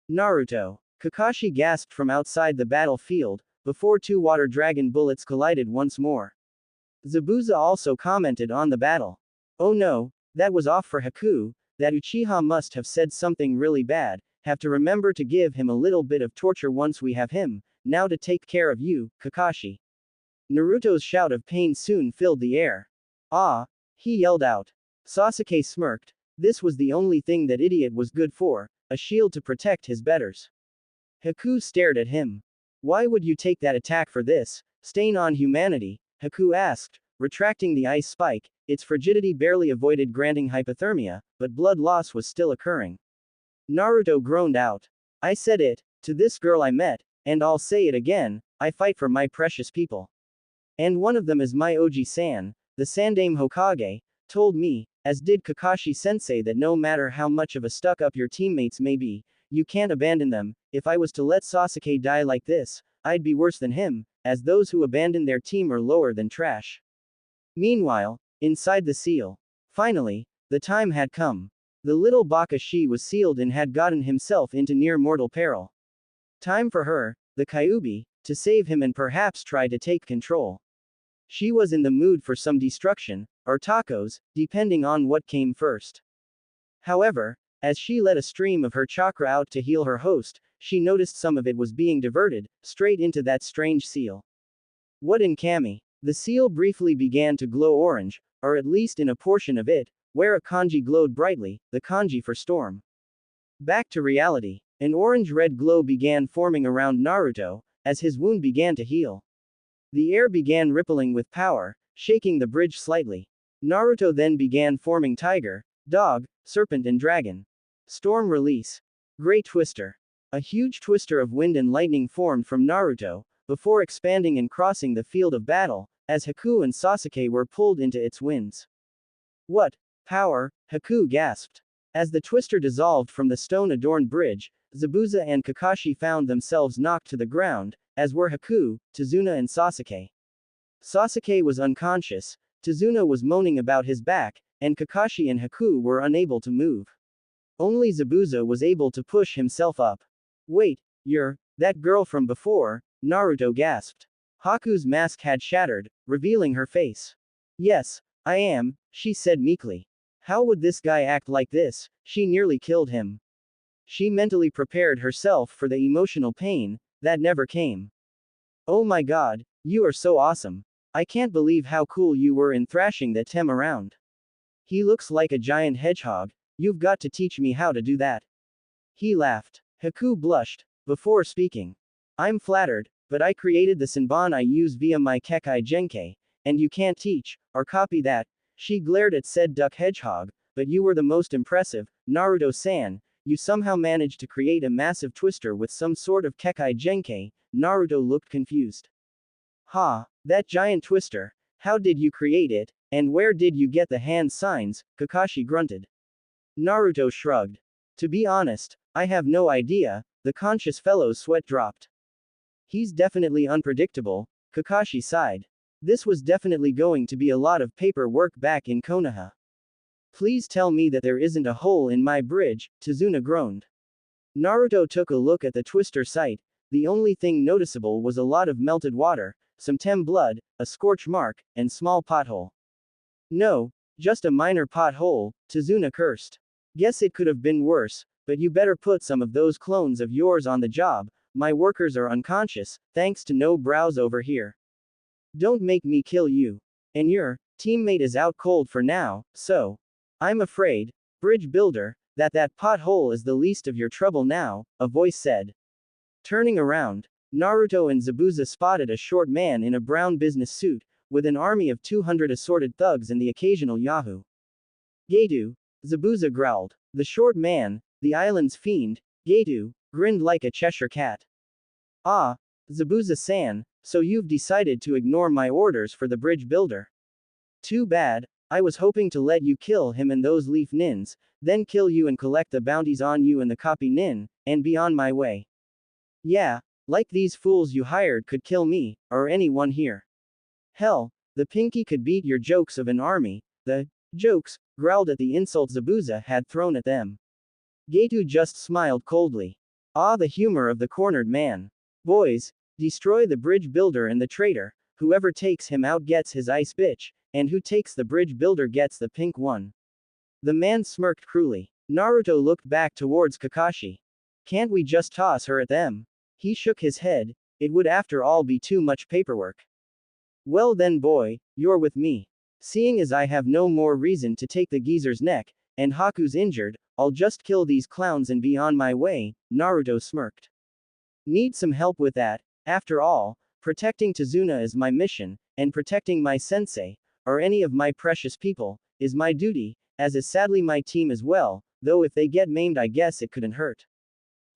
Naruto. Kakashi gasped from outside the battlefield, before two water dragon bullets collided once more. Zabuza also commented on the battle. Oh no, that was off for Haku, that Uchiha must have said something really bad, have to remember to give him a little bit of torture once we have him, now to take care of you, Kakashi. Naruto's shout of pain soon filled the air. Ah! He yelled out. Sasuke smirked, this was the only thing that idiot was good for, a shield to protect his betters. Haku stared at him. Why would you take that attack for this, stain on humanity? Haku asked, retracting the ice spike. Its frigidity barely avoided granting hypothermia, but blood loss was still occurring. Naruto groaned out. I said it, to this girl I met, and I'll say it again, I fight for my precious people. And one of them is my Oji-san, the Sandame Hokage, told me, as did Kakashi-sensei, that no matter how much of a stuck-up your teammates may be, you can't abandon them. If I was to let Sasuke die like this, I'd be worse than him, as those who abandon their team are lower than trash. Meanwhile, inside the seal. Finally, The time had come. The little Bakashi was sealed and had gotten himself into near mortal peril. Time for her, the Kyuubi, to save him and perhaps try to take control. She was in the mood for some destruction, or tacos, depending on what came first. However, as she let a stream of her chakra out to heal her host, she noticed some of it was being diverted, straight into that strange seal. What in Kami? The seal briefly began to glow orange, or at least in a portion of it, where a kanji glowed brightly, the kanji for storm. Back to reality. An orange-red glow began forming around Naruto, as his wound began to heal. The air began rippling with power, shaking the bridge slightly. Naruto then began forming tiger, dog, serpent and dragon. Storm release. Great twister. A huge twister of wind and lightning formed from Naruto, before expanding and crossing the field of battle, as Haku and Sasuke were pulled into its winds. What power? Haku gasped. As the twister dissolved from the stone-adorned bridge, Zabuza and Kakashi found themselves knocked to the ground, as were Haku, Tazuna and Sasuke. Sasuke was unconscious, Tazuna was moaning about his back, and Kakashi and Haku were unable to move. Only Zabuza was able to push himself up. Wait, you're that girl from before, Naruto gasped. Haku's mask had shattered, revealing her face. Yes, I am, she said meekly. How would this guy act like this? She nearly killed him. She mentally prepared herself for the emotional pain that never came. Oh my god, you are so awesome. I can't believe how cool you were in thrashing that Tem around. He looks like a giant hedgehog, you've got to teach me how to do that. He laughed. Haku blushed, before speaking. I'm flattered, but I created the Senbon I use via my Kekai Genkai, and you can't teach, or copy that. She glared at said duck hedgehog, but you were the most impressive, Naruto-san, you somehow managed to create a massive twister with some sort of Kekai Genkai. Naruto looked confused. Ha, that giant twister, how did you create it, and where did you get the hand signs? Kakashi grunted. Naruto shrugged. To be honest, I have no idea, the conscious fellow's sweat dropped. He's definitely unpredictable, Kakashi sighed. This was definitely going to be a lot of paperwork back in Konoha. Please tell me that there isn't a hole in my bridge, Tazuna groaned. Naruto took a look at the twister site. The only thing noticeable was a lot of melted water, some Tem blood, a scorch mark, and small pothole. No, just a minor pothole, Tazuna cursed. Guess it could have been worse, but you better put some of those clones of yours on the job. My workers are unconscious, thanks to no brows over here. Don't make me kill you. And your teammate is out cold for now, so I'm afraid, bridge builder, that pothole is the least of your trouble now, a voice said. Turning around, Naruto and Zabuza spotted a short man in a brown business suit, with an army of 200 assorted thugs and the occasional Yahoo. Getu, Zabuza growled. The short man, the island's fiend, Getu, grinned like a Cheshire cat. Ah, Zabuza-san, so you've decided to ignore my orders for the bridge builder. Too bad, I was hoping to let you kill him and those leaf nins, then kill you and collect the bounties on you and the copy nin, and be on my way. Yeah, like these fools you hired could kill me, or anyone here. Hell, the pinky could beat your jokes of an army, the jokes, growled at the insult Zabuza had thrown at them. Getu just smiled coldly. Ah, the humor of the cornered man. Boys, destroy the bridge builder and the traitor, whoever takes him out gets his ice bitch, and who takes the bridge builder gets the pink one. The man smirked cruelly. Naruto looked back towards Kakashi. Can't we just toss her at them? He shook his head, it would after all be too much paperwork. Well then boy, you're with me. Seeing as I have no more reason to take the geezer's neck, and Haku's injured, I'll just kill these clowns and be on my way, Naruto smirked. Need some help with that, after all, protecting Tazuna is my mission, and protecting my sensei, or any of my precious people, is my duty, as is sadly my team as well, though if they get maimed I guess it couldn't hurt.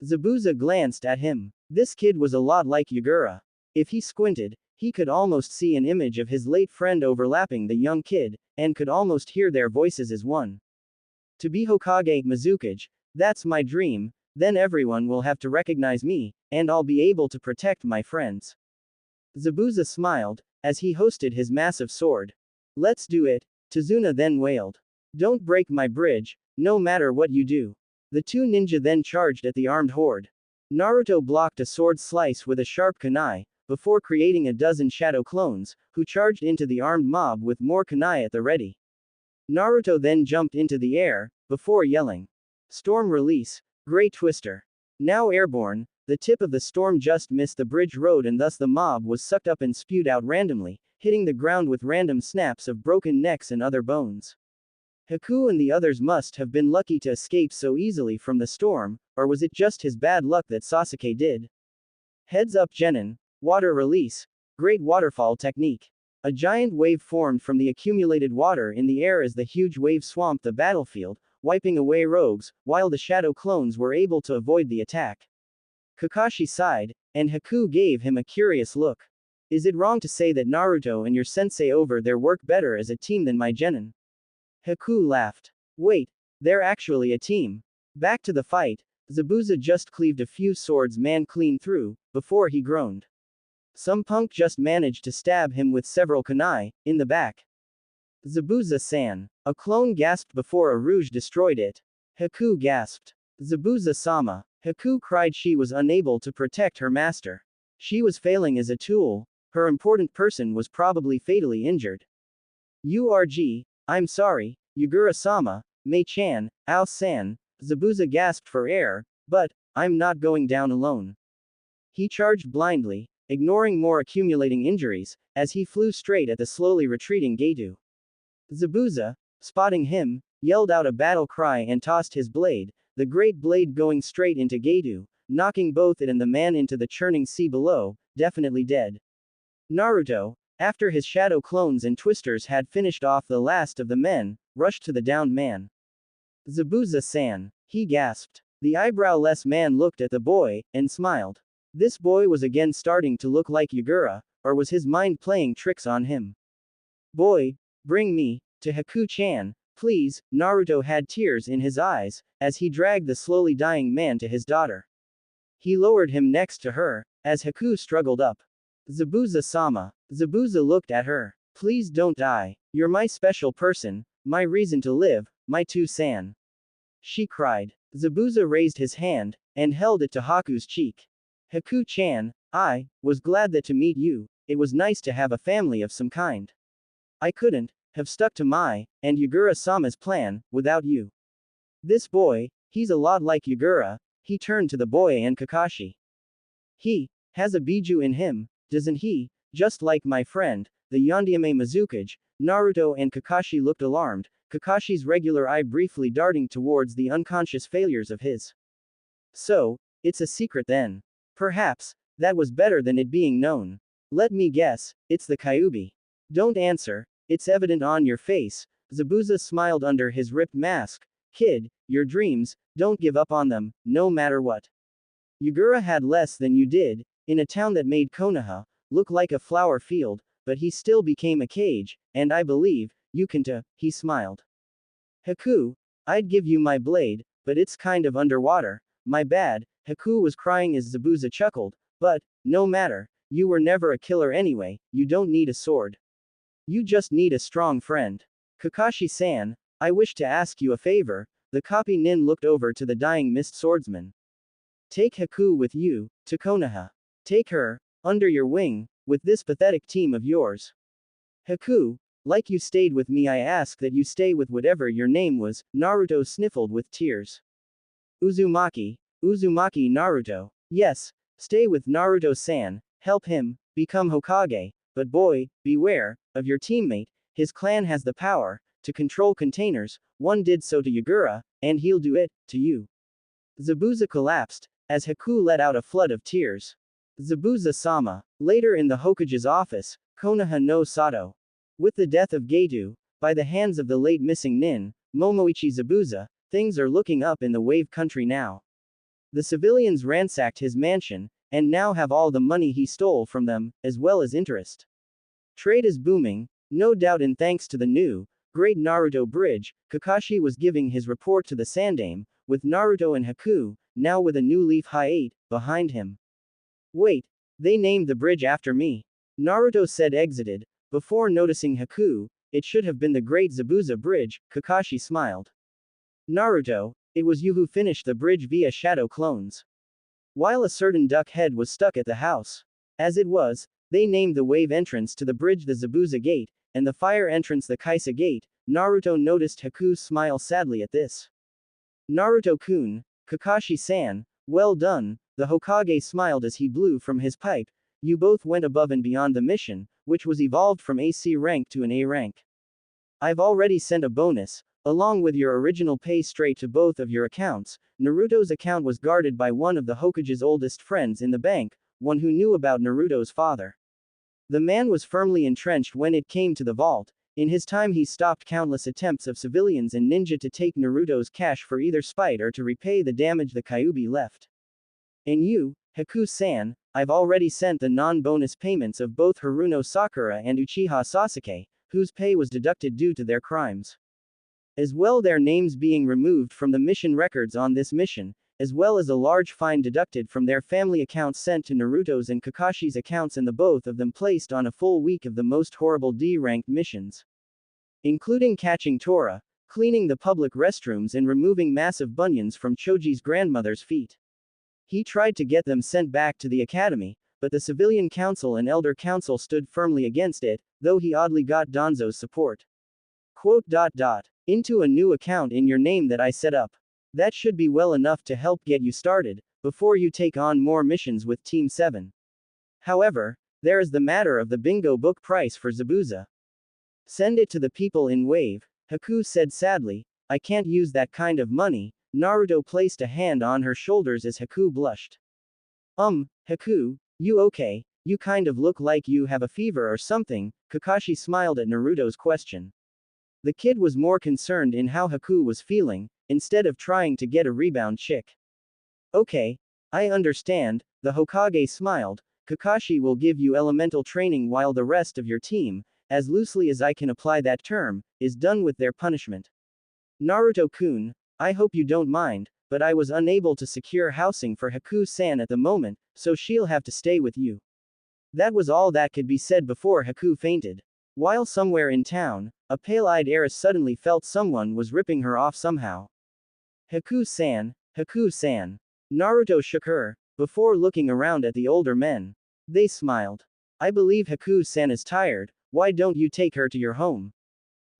Zabuza glanced at him. This kid was a lot like Yagura. If he squinted, he could almost see an image of his late friend overlapping the young kid, and could almost hear their voices as one. To be Hokage Mizukage, that's my dream, then everyone will have to recognize me, and I'll be able to protect my friends. Zabuza smiled, as he hosted his massive sword. Let's do it, Tazuna then wailed. Don't break my bridge, no matter what you do. The two ninja then charged at the armed horde. Naruto blocked a sword slice with a sharp kunai, before creating a dozen shadow clones, who charged into the armed mob with more kunai at the ready. Naruto then jumped into the air, before yelling, "Storm release, Grey Twister." Now airborne, the tip of the storm just missed the bridge road and thus the mob was sucked up and spewed out randomly, hitting the ground with random snaps of broken necks and other bones. Haku and the others must have been lucky to escape so easily from the storm, or was it just his bad luck that Sasuke did? Heads up Genin. Water release. Great waterfall technique. A giant wave formed from the accumulated water in the air as the huge wave swamped the battlefield, wiping away rogues, while the shadow clones were able to avoid the attack. Kakashi sighed, and Haku gave him a curious look. Is it wrong to say that Naruto and your sensei over there work better as a team than my Genin? Haku laughed. Wait, they're actually a team. Back to the fight, Zabuza just cleaved a few swords man clean through, before he groaned. Some punk just managed to stab him with several kunai, in the back. Zabuza-san. A clone gasped before a rouge destroyed it. Haku gasped. Zabuza-sama. Haku cried she was unable to protect her master. She was failing as a tool, her important person was probably fatally injured. URG, I'm sorry, Yugura-sama, Mei-chan, Ao-san, Zabuza gasped for air, but, I'm not going down alone. He charged blindly, ignoring more accumulating injuries, as he flew straight at the slowly retreating Gedu. Zabuza, spotting him, yelled out a battle cry and tossed his blade, the great blade going straight into Gedu, knocking both it and the man into the churning sea below, definitely dead. Naruto, after his shadow clones and twisters had finished off the last of the men, rushed to the downed man. Zabuza-san, he gasped. The eyebrow-less man looked at the boy, and smiled. This boy was again starting to look like Yugura, or was his mind playing tricks on him? Boy, bring me, to Haku-chan, please. Naruto had tears in his eyes, as he dragged the slowly dying man to his daughter. He lowered him next to her, as Haku struggled up. Zabuza-sama. Zabuza looked at her. Please don't die. You're my special person, my reason to live, my two-san. She cried. Zabuza raised his hand, and held it to Haku's cheek. Haku-chan, I was glad that to meet you, it was nice to have a family of some kind. I couldn't have stuck to my, and Yugura-sama's plan, without you. This boy, he's a lot like Yugura, he turned to the boy and Kakashi. He has a biju in him, doesn't he, just like my friend, the Yondaime Mizukage. Naruto and Kakashi looked alarmed, Kakashi's regular eye briefly darting towards the unconscious failures of his. So, it's a secret then. Perhaps, that was better than it being known. Let me guess, it's the Kyuubi. Don't answer, it's evident on your face. Zabuza smiled under his ripped mask. Kid, your dreams, don't give up on them, no matter what. Yugura had less than you did, in a town that made Konoha look like a flower field, but he still became a cage, and I believe, you can too, he smiled. Haku, I'd give you my blade, but it's kind of underwater, my bad. Haku was crying as Zabuza chuckled, but, no matter, you were never a killer anyway, you don't need a sword. You just need a strong friend. Kakashi-san, I wish to ask you a favor. The copy nin looked over to the dying mist swordsman. Take Haku with you, to Konoha. Take her, under your wing, with this pathetic team of yours. Haku, like you stayed with me, I ask that you stay with whatever your name was. Naruto sniffled with tears. Uzumaki Naruto. Yes, stay with Naruto-san, help him, become Hokage, but boy, beware, of your teammate, his clan has the power, to control containers, one did so to Yugura, and he'll do it, to you. Zabuza collapsed, as Haku let out a flood of tears. Zabuza-sama. Later in the Hokage's office, Konoha no Sato. With the death of Gedu, by the hands of the late missing nin, Momoichi Zabuza, things are looking up in the Wave Country now. The civilians ransacked his mansion, and now have all the money he stole from them, as well as interest. Trade is booming, no doubt, and thanks to the new, great Naruto Bridge. Kakashi was giving his report to the Sandaime, with Naruto and Haku, now with a new leaf high 8, behind him. Wait, they named the bridge after me. Naruto said exited, before noticing Haku, it should have been the Great Zabuza Bridge, Kakashi smiled. Naruto, it was you who finished the bridge via shadow clones. While a certain duck head was stuck at the house. As it was, they named the wave entrance to the bridge the Zabuza Gate, and the fire entrance the Kaisa Gate. Naruto noticed Haku's smile sadly at this. Naruto-kun, Kakashi-san, well done, the Hokage smiled as he blew from his pipe. You both went above and beyond the mission, which was evolved from AC rank to an A rank. I've already sent a bonus, along with your original pay straight to both of your accounts. Naruto's account was guarded by one of the Hokage's oldest friends in the bank, one who knew about Naruto's father. The man was firmly entrenched when it came to the vault. In his time he stopped countless attempts of civilians and ninja to take Naruto's cash for either spite or to repay the damage the Kyuubi left. And you, Haku-san, I've already sent the non-bonus payments of both Haruno Sakura and Uchiha Sasuke, whose pay was deducted due to their crimes. As well, their names being removed from the mission records on this mission, as well as a large fine deducted from their family accounts sent to Naruto's and Kakashi's accounts, and the both of them placed on a full week of the most horrible D-ranked missions. Including catching Tora, cleaning the public restrooms and removing massive bunions from Choji's grandmother's feet. He tried to get them sent back to the academy, but the civilian council and elder council stood firmly against it, though he oddly got Danzo's support. Into a new account in your name that I set up. That should be well enough to help get you started, before you take on more missions with Team 7. However, there is the matter of the bingo book price for Zabuza. Send it to the people in Wave, Haku said sadly. I can't use that kind of money. Naruto placed a hand on her shoulders as Haku blushed. Haku, you okay? You kind of look like you have a fever or something. Kakashi smiled at Naruto's question. The kid was more concerned in how Haku was feeling, instead of trying to get a rebound chick. Okay, I understand, the Hokage smiled. Kakashi will give you elemental training while the rest of your team, as loosely as I can apply that term, is done with their punishment. Naruto-kun, I hope you don't mind, but I was unable to secure housing for Haku-san at the moment, so she'll have to stay with you. That was all that could be said before Haku fainted. While somewhere in town, a pale-eyed heiress suddenly felt someone was ripping her off somehow. Haku-san, Haku-san. Naruto shook her, before looking around at the older men. They smiled. I believe Haku-san is tired, why don't you take her to your home?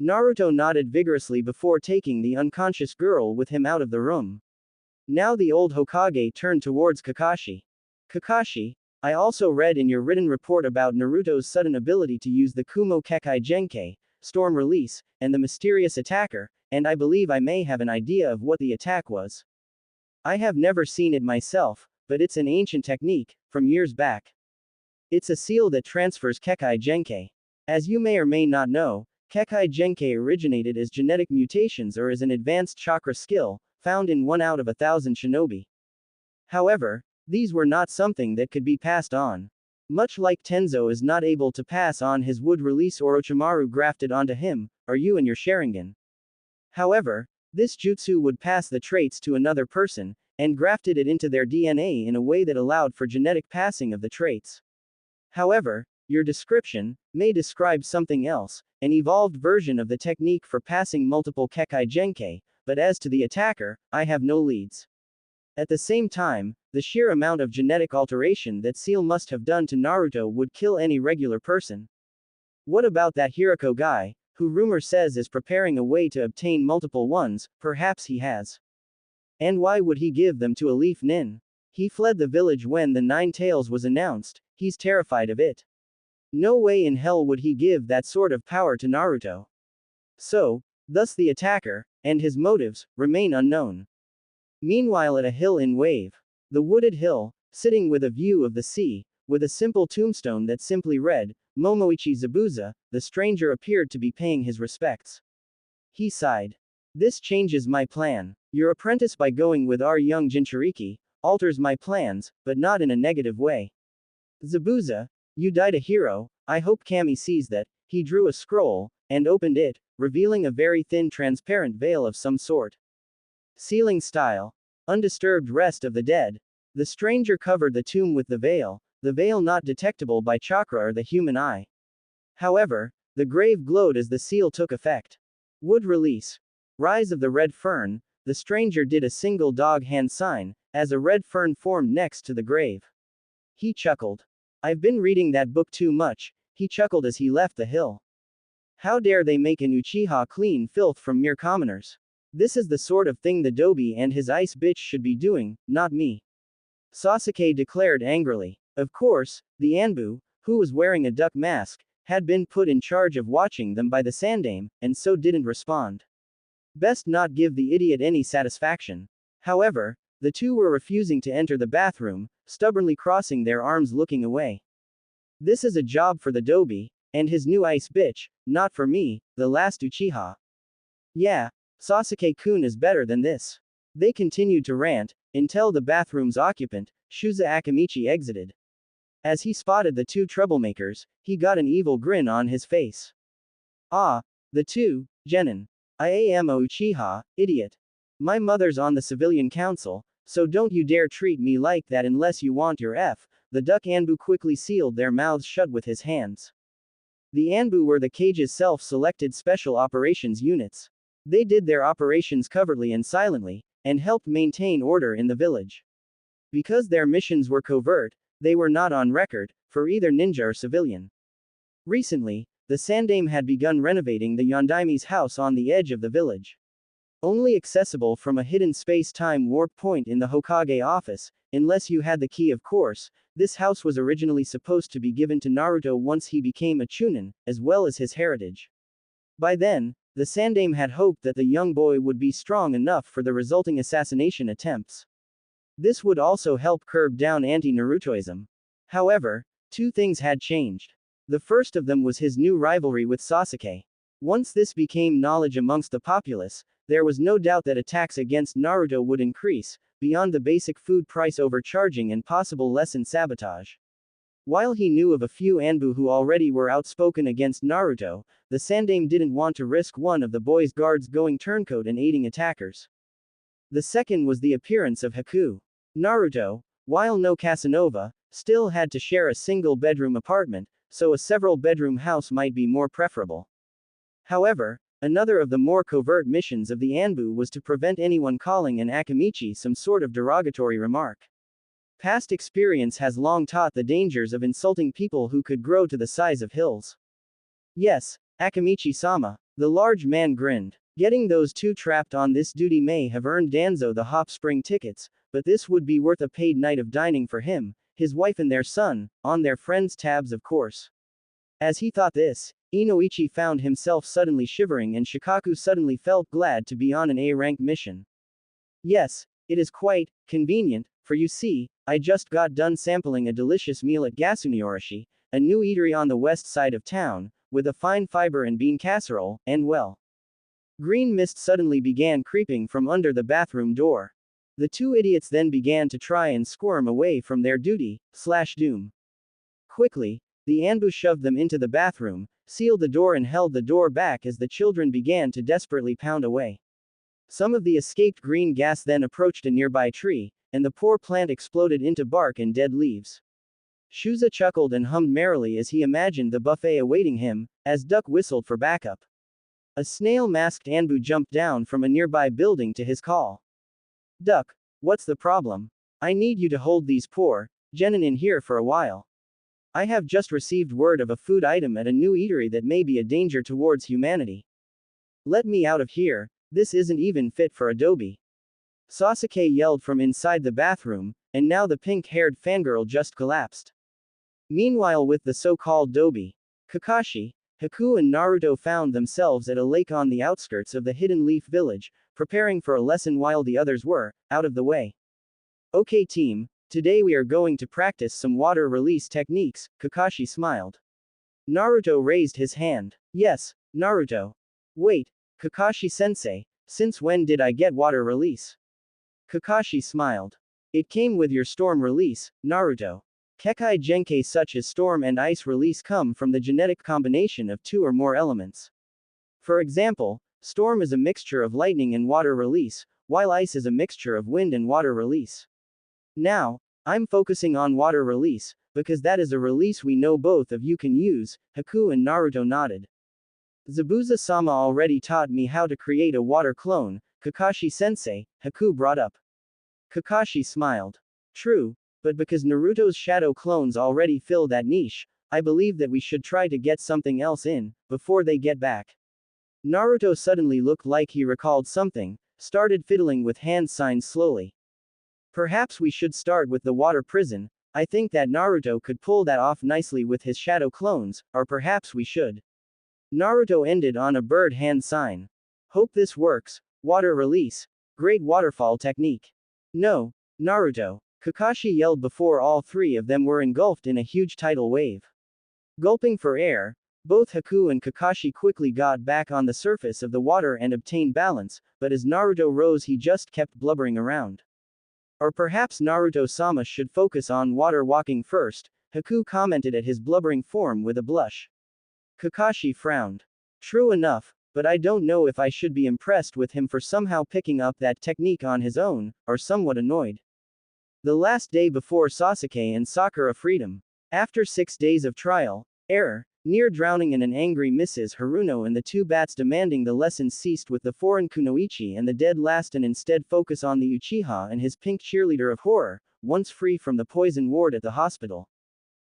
Naruto nodded vigorously before taking the unconscious girl with him out of the room. Now the old Hokage turned towards Kakashi. Kakashi, I also read in your written report about Naruto's sudden ability to use the Kumo Kekai Genkai, Storm Release, and the mysterious attacker, and I believe I may have an idea of what the attack was. I have never seen it myself, but it's an ancient technique, from years back. It's a seal that transfers Kekai Genkai. As you may or may not know, Kekai Genkai originated as genetic mutations or as an advanced chakra skill, found in 1 out of 1,000 shinobi. However, these were not something that could be passed on. Much like Tenzo is not able to pass on his wood release Orochimaru grafted onto him, or you and your Sharingan. However, this jutsu would pass the traits to another person, and grafted it into their DNA in a way that allowed for genetic passing of the traits. However, your description may describe something else, an evolved version of the technique for passing multiple Kekai Genkai, but as to the attacker, I have no leads. At the same time, the sheer amount of genetic alteration that Seal must have done to Naruto would kill any regular person. What about that Hirako guy, who rumor says is preparing a way to obtain multiple ones? Perhaps he has. And why would he give them to a Leaf Nin? He fled the village when the Nine Tails was announced, he's terrified of it. No way in hell would he give that sort of power to Naruto. So, thus the attacker, and his motives, remain unknown. Meanwhile at a hill in Wave, the wooded hill, sitting with a view of the sea, with a simple tombstone that simply read, Momoichi Zabuza, the stranger appeared to be paying his respects. He sighed. This changes my plan. Your apprentice by going with our young Jinchuriki, alters my plans, but not in a negative way. Zabuza, you died a hero, I hope Kami sees that. He drew a scroll, and opened it, revealing a very thin transparent veil of some sort. Sealing style. Undisturbed rest of the dead. The stranger covered the tomb with the veil not detectable by chakra or the human eye. However, The grave glowed as the seal took effect. Wood release. Rise of the red fern. The stranger did a single dog hand sign, as a red fern formed next to the grave. He chuckled. I've been reading that book too much, he chuckled as he left the hill. How dare they make an Uchiha clean filth from mere commoners? This is the sort of thing the Dobi and his ice bitch should be doing, not me. Sasuke declared angrily. Of course, the Anbu, who was wearing a duck mask, had been put in charge of watching them by the Sandaime, and so didn't respond. Best not give the idiot any satisfaction. However, the two were refusing to enter the bathroom, stubbornly crossing their arms looking away. This is a job for the Dobi, and his new ice bitch, not for me, the last Uchiha. Yeah, Sasuke-kun is better than this. They continued to rant, until the bathroom's occupant, Shuza Akamichi exited. As he spotted the two troublemakers, he got an evil grin on his face. Ah, the two, Genin. I am a Uchiha, idiot. My mother's on the civilian council, so don't you dare treat me like that unless you want your F. The duck Anbu quickly sealed their mouths shut with his hands. The Anbu were the cage's self-selected special operations units. They did their operations covertly and silently, and helped maintain order in the village. Because their missions were covert, they were not on record, for either ninja or civilian. Recently, the Sandaime had begun renovating the Yondaime's house on the edge of the village. Only accessible from a hidden space-time warp point in the Hokage office, unless you had the key of course, this house was originally supposed to be given to Naruto once he became a Chunin, as well as his heritage. By then, the Sandaime had hoped that the young boy would be strong enough for the resulting assassination attempts. This would also help curb down anti-Narutoism. However, two things had changed. The first of them was his new rivalry with Sasuke. Once this became knowledge amongst the populace, there was no doubt that attacks against Naruto would increase, beyond the basic food price overcharging and possible lesson sabotage. While he knew of a few Anbu who already were outspoken against Naruto, the Sandaime didn't want to risk one of the boy's guards going turncoat and aiding attackers. The second was the appearance of Haku. Naruto, while no Casanova, still had to share a single bedroom apartment, so a several bedroom house might be more preferable. However, another of the more covert missions of the Anbu was to prevent anyone calling an Akamichi some sort of derogatory remark. Past experience has long taught the dangers of insulting people who could grow to the size of hills. Yes, Akamichi-sama. The large man grinned. Getting those two trapped on this duty may have earned Danzo the hop spring tickets, but this would be worth a paid night of dining for him, his wife and their son, on their friends' tabs of course. As he thought this, Inoichi found himself suddenly shivering and Shikaku suddenly felt glad to be on an A-rank mission. Yes, it is quite convenient, for you see, I just got done sampling a delicious meal at Gasuniorashi, a new eatery on the west side of town, with a fine fiber and bean casserole, and well. Green mist suddenly began creeping from under the bathroom door. The two idiots then began to try and squirm away from their duty/doom. Quickly, the Anbu shoved them into the bathroom, sealed the door and held the door back as the children began to desperately pound away. Some of the escaped green gas then approached a nearby tree, and the poor plant exploded into bark and dead leaves. Shuza chuckled and hummed merrily as he imagined the buffet awaiting him, as Duck whistled for backup. A snail-masked Anbu jumped down from a nearby building to his call. Duck, what's the problem? I need you to hold these poor Genin in here for a while. I have just received word of a food item at a new eatery that may be a danger towards humanity. Let me out of here, this isn't even fit for Adobe. Sasuke yelled from inside the bathroom, and now the pink-haired fangirl just collapsed. Meanwhile with the so-called Dobi, Kakashi, Haku and Naruto found themselves at a lake on the outskirts of the Hidden Leaf Village, preparing for a lesson while the others were out of the way. Okay team, today we are going to practice some water release techniques, Kakashi smiled. Naruto raised his hand. Yes, Naruto. Wait, Kakashi-sensei, since when did I get water release? Kakashi smiled. It came with your storm release, Naruto. Kekai Genkai such as storm and ice release come from the genetic combination of two or more elements. For example, storm is a mixture of lightning and water release, while ice is a mixture of wind and water release. Now, I'm focusing on water release, because that is a release we know both of you can use, Haku and Naruto nodded. Zabuza-sama already taught me how to create a water clone, Kakashi-sensei, Haku brought up. Kakashi smiled. True, but because Naruto's shadow clones already fill that niche, I believe that we should try to get something else in, before they get back. Naruto suddenly looked like he recalled something, started fiddling with hand signs slowly. Perhaps we should start with the water prison. I think that Naruto could pull that off nicely with his shadow clones, or perhaps we should. Naruto ended on a bird hand sign. Hope this works. Water release. Great waterfall technique. No, Naruto. Kakashi yelled before all three of them were engulfed in a huge tidal wave. Gulping for air, both Haku and Kakashi quickly got back on the surface of the water and obtained balance, but as Naruto rose he just kept blubbering around. Or perhaps Naruto-sama should focus on water walking first, Haku commented at his blubbering form with a blush. Kakashi frowned. True enough, but I don't know if I should be impressed with him for somehow picking up that technique on his own, or somewhat annoyed. The last day before Sasuke and Sakura freedom. After 6 days of trial, error, near drowning in an angry Mrs. Haruno and the two bats demanding the lessons ceased with the foreign kunoichi and the dead last and instead focus on the Uchiha and his pink cheerleader of horror, once free from the poison ward at the hospital.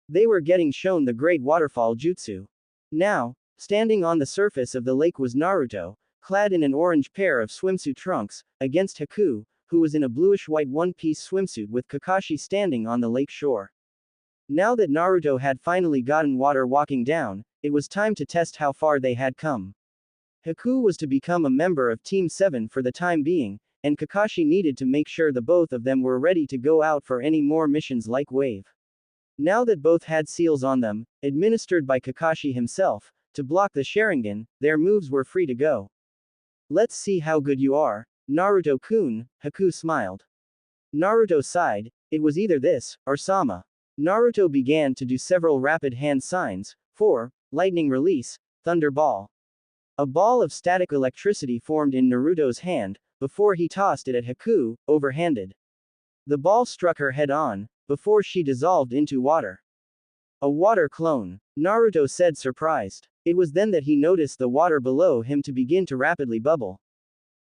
They were getting shown the great waterfall jutsu. Now, standing on the surface of the lake was Naruto, clad in an orange pair of swimsuit trunks, against Haku, who was in a bluish-white one-piece swimsuit with Kakashi standing on the lake shore. Now that Naruto had finally gotten water walking down, it was time to test how far they had come. Haku was to become a member of Team 7 for the time being, and Kakashi needed to make sure the both of them were ready to go out for any more missions like Wave. Now that both had seals on them, administered by Kakashi himself, to block the Sharingan, their moves were free to go. Let's see how good you are, Naruto-kun, Haku smiled. Naruto sighed, it was either this, or Sama. Naruto began to do several rapid hand signs, for, lightning release, thunder ball. A ball of static electricity formed in Naruto's hand, before he tossed it at Haku, overhanded. The ball struck her head on, before she dissolved into water. A water clone, Naruto said surprised. It was then that he noticed the water below him to begin to rapidly bubble.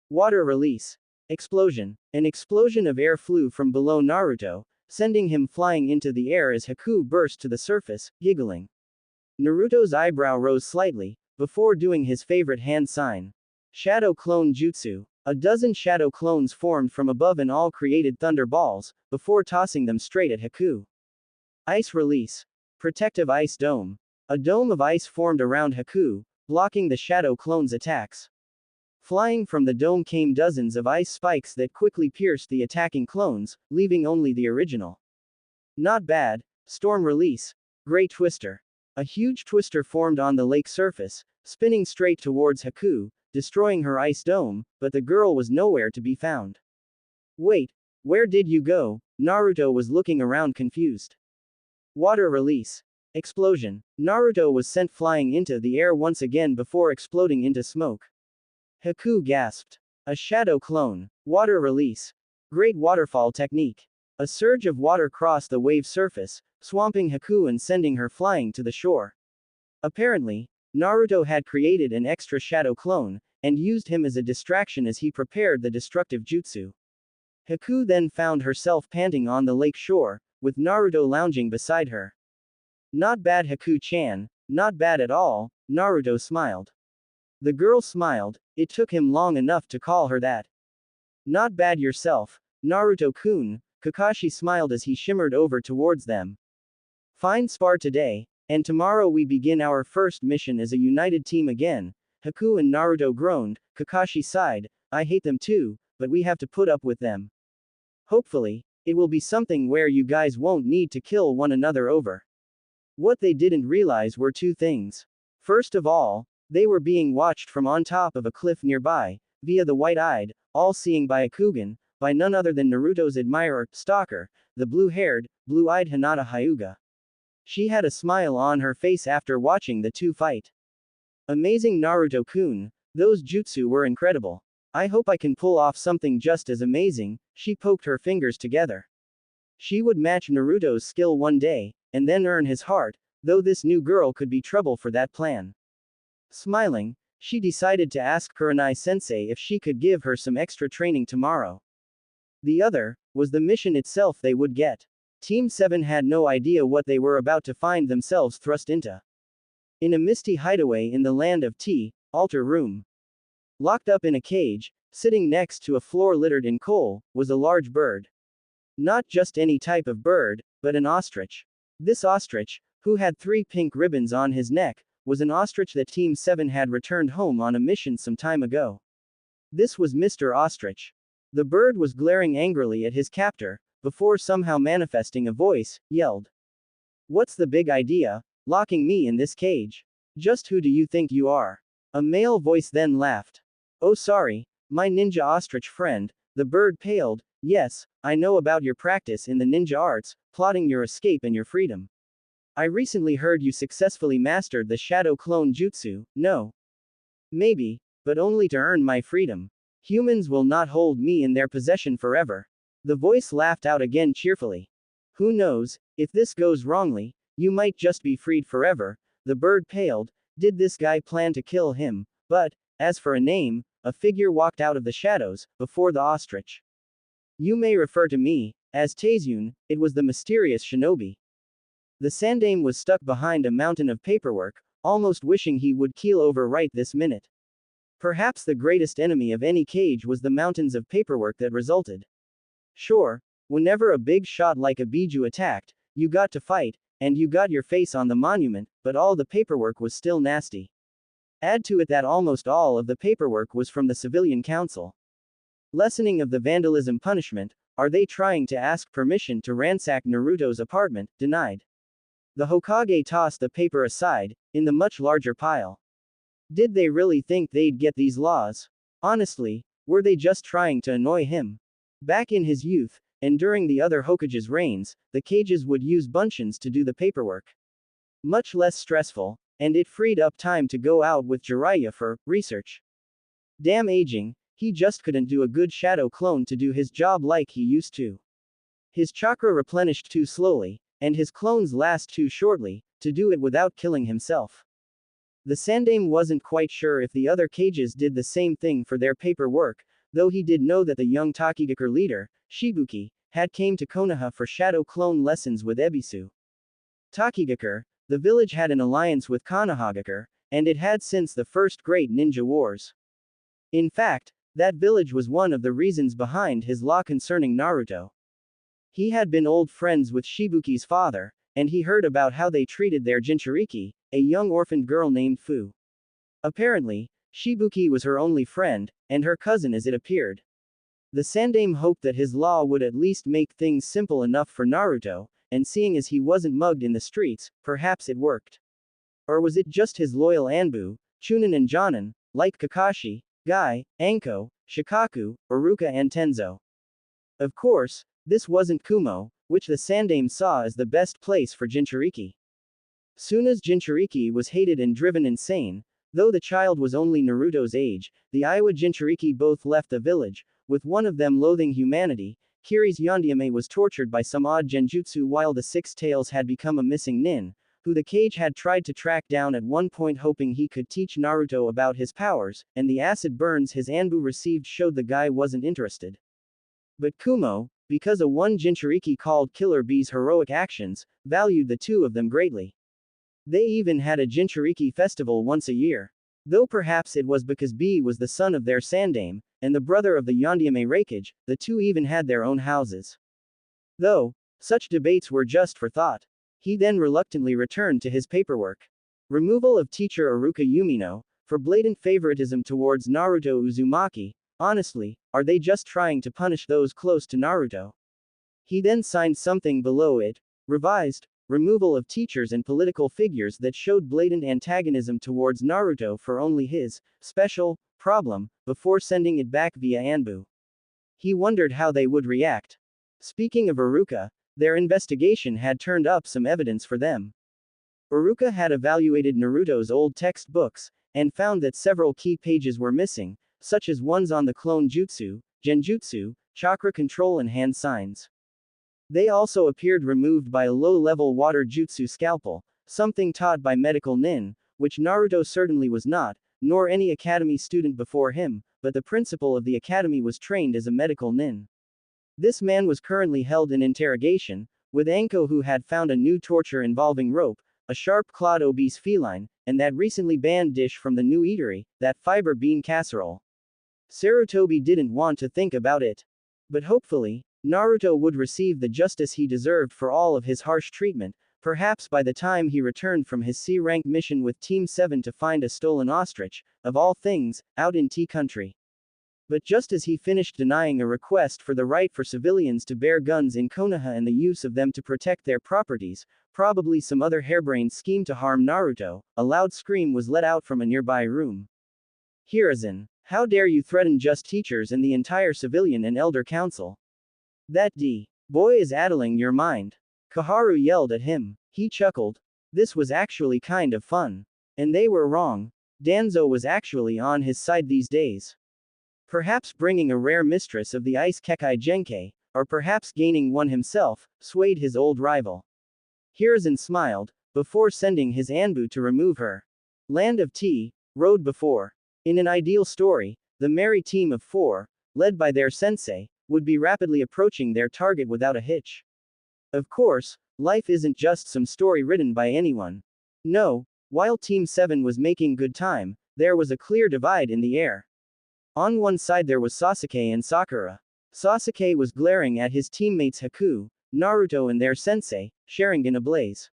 Water release. Explosion. An explosion of air flew from below Naruto, sending him flying into the air as Haku burst to the surface, giggling. Naruto's eyebrow rose slightly, before doing his favorite hand sign. Shadow Clone Jutsu. A dozen shadow clones formed from above and all created thunder balls, before tossing them straight at Haku. Ice release. Protective ice dome. A dome of ice formed around Haku, blocking the shadow clones' attacks. Flying from the dome came dozens of ice spikes that quickly pierced the attacking clones, leaving only the original. Not bad. Storm release. Great twister. A huge twister formed on the lake surface, spinning straight towards Haku, destroying her ice dome, but the girl was nowhere to be found. Wait, where did you go? Naruto was looking around confused. Water release. Explosion. Naruto was sent flying into the air once again before exploding into smoke. Haku gasped. A shadow clone. Water release. Great waterfall technique. A surge of water crossed the wave surface, swamping Haku and sending her flying to the shore. Apparently, Naruto had created an extra shadow clone, and used him as a distraction as he prepared the destructive jutsu. Haku then found herself panting on the lake shore, with Naruto lounging beside her. Not bad Haku-chan, not bad at all, Naruto smiled. The girl smiled, it took him long enough to call her that. Not bad yourself, Naruto-kun, Kakashi smiled as he shimmered over towards them. Fine spar today, and tomorrow we begin our first mission as a united team again. Haku and Naruto groaned, Kakashi sighed, I hate them too, but we have to put up with them. Hopefully, it will be something where you guys won't need to kill one another over. What they didn't realize were two things. First of all, they were being watched from on top of a cliff nearby, via the white-eyed, all-seeing Byakugan, by none other than Naruto's admirer, stalker, the blue-haired, blue-eyed Hinata Hyuga. She had a smile on her face after watching the two fight. Amazing Naruto-kun, those jutsu were incredible. I hope I can pull off something just as amazing, she poked her fingers together. She would match Naruto's skill one day, and then earn his heart, though this new girl could be trouble for that plan. Smiling, she decided to ask Kurenai-sensei if she could give her some extra training tomorrow. The other was the mission itself they would get. Team 7 had no idea what they were about to find themselves thrust into. In a misty hideaway in the land of tea, altar room. Locked up in a cage, sitting next to a floor littered in coal, was a large bird. Not just any type of bird, but an ostrich. This ostrich, who had 3 pink ribbons on his neck, was an ostrich that Team 7 had returned home on a mission some time ago. This was Mr. Ostrich. The bird was glaring angrily at his captor, before somehow manifesting a voice, yelled. "What's the big idea, locking me in this cage? Just who do you think you are?" A male voice then laughed. "Oh sorry, my ninja ostrich friend," the bird paled. "Yes, I know about your practice in the ninja arts, plotting your escape and your freedom. I recently heard you successfully mastered the shadow clone jutsu. No. Maybe, but only to earn my freedom. Humans will not hold me in their possession forever." The voice laughed out again cheerfully. "Who knows, if this goes wrongly, you might just be freed forever." The bird paled. Did this guy plan to kill him? But, as for a name, a figure walked out of the shadows, before the ostrich. "You may refer to me as Taizun." It was the mysterious shinobi. The Sandame was stuck behind a mountain of paperwork, almost wishing he would keel over right this minute. Perhaps the greatest enemy of any cage was the mountains of paperwork that resulted. Sure, whenever a big shot like a Biju attacked, you got to fight, and you got your face on the monument, but all the paperwork was still nasty. Add to it that almost all of the paperwork was from the civilian council. Lessening of the vandalism punishment, are they trying to ask permission to ransack Naruto's apartment? Denied. The Hokage tossed the paper aside, in the much larger pile. Did they really think they'd get these laws? Honestly, were they just trying to annoy him? Back in his youth, and during the other Hokage's reigns, the cages would use bunchins to do the paperwork. Much less stressful, and it freed up time to go out with Jiraiya for research. Damn aging, he just couldn't do a good shadow clone to do his job like he used to. His chakra replenished too slowly, and his clones last too shortly, to do it without killing himself. The Sandame wasn't quite sure if the other cages did the same thing for their paperwork, though he did know that the young Takigakure leader, Shibuki, had came to Konoha for shadow clone lessons with Ebisu. Takigakure, the village had an alliance with Konohagakure, and it had since the first great ninja wars. In fact, that village was one of the reasons behind his law concerning Naruto. He had been old friends with Shibuki's father, and he heard about how they treated their Jinchuriki, a young orphaned girl named Fu. Apparently, Shibuki was her only friend, and her cousin as it appeared. The Sandame hoped that his law would at least make things simple enough for Naruto, and seeing as he wasn't mugged in the streets, perhaps it worked. Or was it just his loyal Anbu, Chunin and Jonin, like Kakashi, Guy, Anko, Shikaku, Iruka and Tenzo? Of course, this wasn't Kumo, which the Sandame saw as the best place for Jinchuriki. Soon as Jinchuriki was hated and driven insane, though the child was only Naruto's age, the Iowa Jinchuriki both left the village, with one of them loathing humanity. Kiri's Yondiame was tortured by some odd genjutsu while the Six Tails had become a missing nin, who the cage had tried to track down at one point hoping he could teach Naruto about his powers, and the acid burns his Anbu received showed the guy wasn't interested. But Kumo, because a one Jinchuriki called Killer Bee's heroic actions, valued the two of them greatly. They even had a Jinchuriki festival once a year. Though perhaps it was because Bee was the son of their Sandame, and the brother of the Yondiame Reikage, the two even had their own houses. Though, such debates were just for thought. He then reluctantly returned to his paperwork. Removal of teacher Iruka Yumino, for blatant favoritism towards Naruto Uzumaki. Honestly, are they just trying to punish those close to Naruto? He then signed something below it. Revised. Removal of teachers and political figures that showed blatant antagonism towards Naruto for only his special problem, before sending it back via Anbu. He wondered how they would react. Speaking of Iruka, their investigation had turned up some evidence for them. Iruka had evaluated Naruto's old textbooks, and found that several key pages were missing, such as ones on the clone jutsu, genjutsu, chakra control and hand signs. They also appeared removed by a low-level water jutsu scalpel, something taught by medical nin, which Naruto certainly was not, nor any academy student before him, but the principal of the academy was trained as a medical nin. This man was currently held in interrogation, with Anko, who had found a new torture involving rope, a sharp-clawed obese feline, and that recently banned dish from the new eatery, that fiber bean casserole. Sarutobi didn't want to think about it. But hopefully, Naruto would receive the justice he deserved for all of his harsh treatment, perhaps by the time he returned from his C-rank mission with Team 7 to find a stolen ostrich, of all things, out in T country. But just as he finished denying a request for the right for civilians to bear guns in Konoha and the use of them to protect their properties, probably some other harebrained scheme to harm Naruto, a loud scream was let out from a nearby room. Hiruzen, how dare you threaten just teachers and the entire civilian and elder council? That boy is addling your mind. Koharu yelled at him. He chuckled. This was actually kind of fun. And they were wrong. Danzo was actually on his side these days. Perhaps bringing a rare mistress of the ice Kekai Genkai, or perhaps gaining one himself, swayed his old rival. Hiruzen smiled, before sending his Anbu to remove her. Land of Tea, rode before. In an ideal story, the merry team of 4, led by their sensei, would be rapidly approaching their target without a hitch. Of course, life isn't just some story written by anyone. No, while Team 7 was making good time, there was a clear divide in the air. On one side there was Sasuke and Sakura. Sasuke was glaring at his teammates Haku, Naruto and their sensei, sharing in a blaze.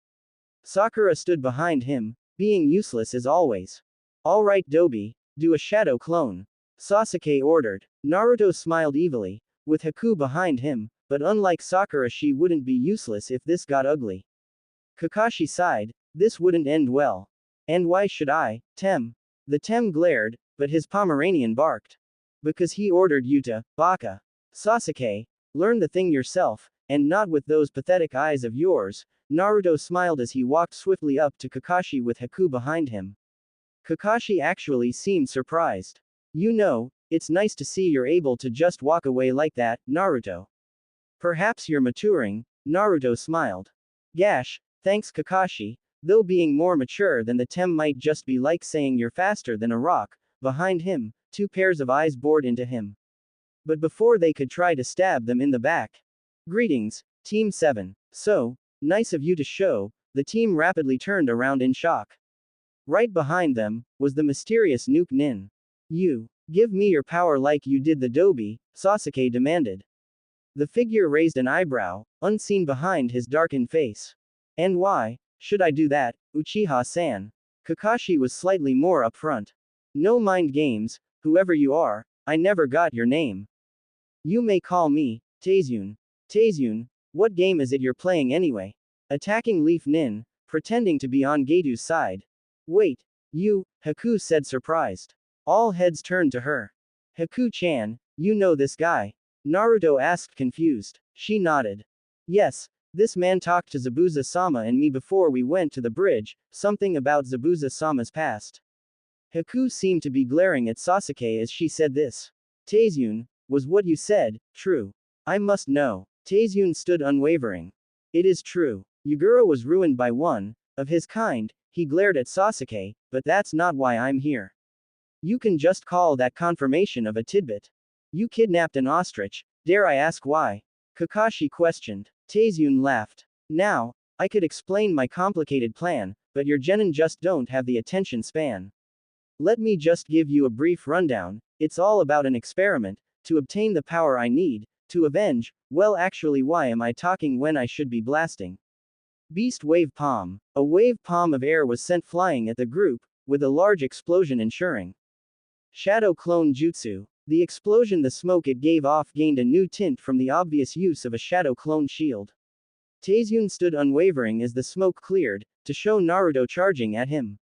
Sakura stood behind him, being useless as always. Alright Dobi, do a shadow clone. Sasuke ordered. Naruto smiled evilly, with Haku behind him, but unlike Sakura she wouldn't be useless if this got ugly. Kakashi sighed, this wouldn't end well. And why should I, Tem? The Tem glared, but his Pomeranian barked. Because he ordered you to, baka. Sasuke, learn the thing yourself, and not with those pathetic eyes of yours. Naruto smiled as he walked swiftly up to Kakashi with Haku behind him. Kakashi actually seemed surprised. You know, it's nice to see you're able to just walk away like that, Naruto. Perhaps you're maturing, Naruto smiled. Gosh, thanks Kakashi, though being more mature than the Tem might just be like saying you're faster than a rock. Behind him, 2 pairs of eyes bored into him. But before they could try to stab them in the back. Greetings, Team 7. So, nice of you to show. The team rapidly turned around in shock. Right behind them, was the mysterious Nuke Nin. You, give me your power like you did the Dobi, Sasuke demanded. The figure raised an eyebrow, unseen behind his darkened face. And why should I do that, Uchiha-san? Kakashi was slightly more upfront. No mind games, whoever you are, I never got your name. You may call me, Taizune. Taizune, what game is it you're playing anyway? Attacking Leaf Nin, pretending to be on Geitu's side. Wait, you, Haku said surprised. All heads turned to her. Haku-chan, you know this guy? Naruto asked confused. She nodded. Yes, this man talked to Zabuza-sama and me before we went to the bridge, something about Zabuza-sama's past. Haku seemed to be glaring at Sasuke as she said this. Taizune, was what you said true? I must know. Taizune stood unwavering. It is true. Yugura was ruined by one of his kind. He glared at Sasuke, but that's not why I'm here. You can just call that confirmation of a tidbit. You kidnapped an ostrich, dare I ask why? Kakashi questioned. Taizune laughed. Now, I could explain my complicated plan, but your genin just don't have the attention span. Let me just give you a brief rundown. It's all about an experiment, to obtain the power I need, to avenge. Well actually why am I talking when I should be blasting? Beast Wave Palm. A wave palm of air was sent flying at the group, with a large explosion ensuing. Shadow Clone Jutsu. The explosion, the smoke it gave off gained a new tint from the obvious use of a shadow clone shield. Taizune stood unwavering as the smoke cleared, to show Naruto charging at him.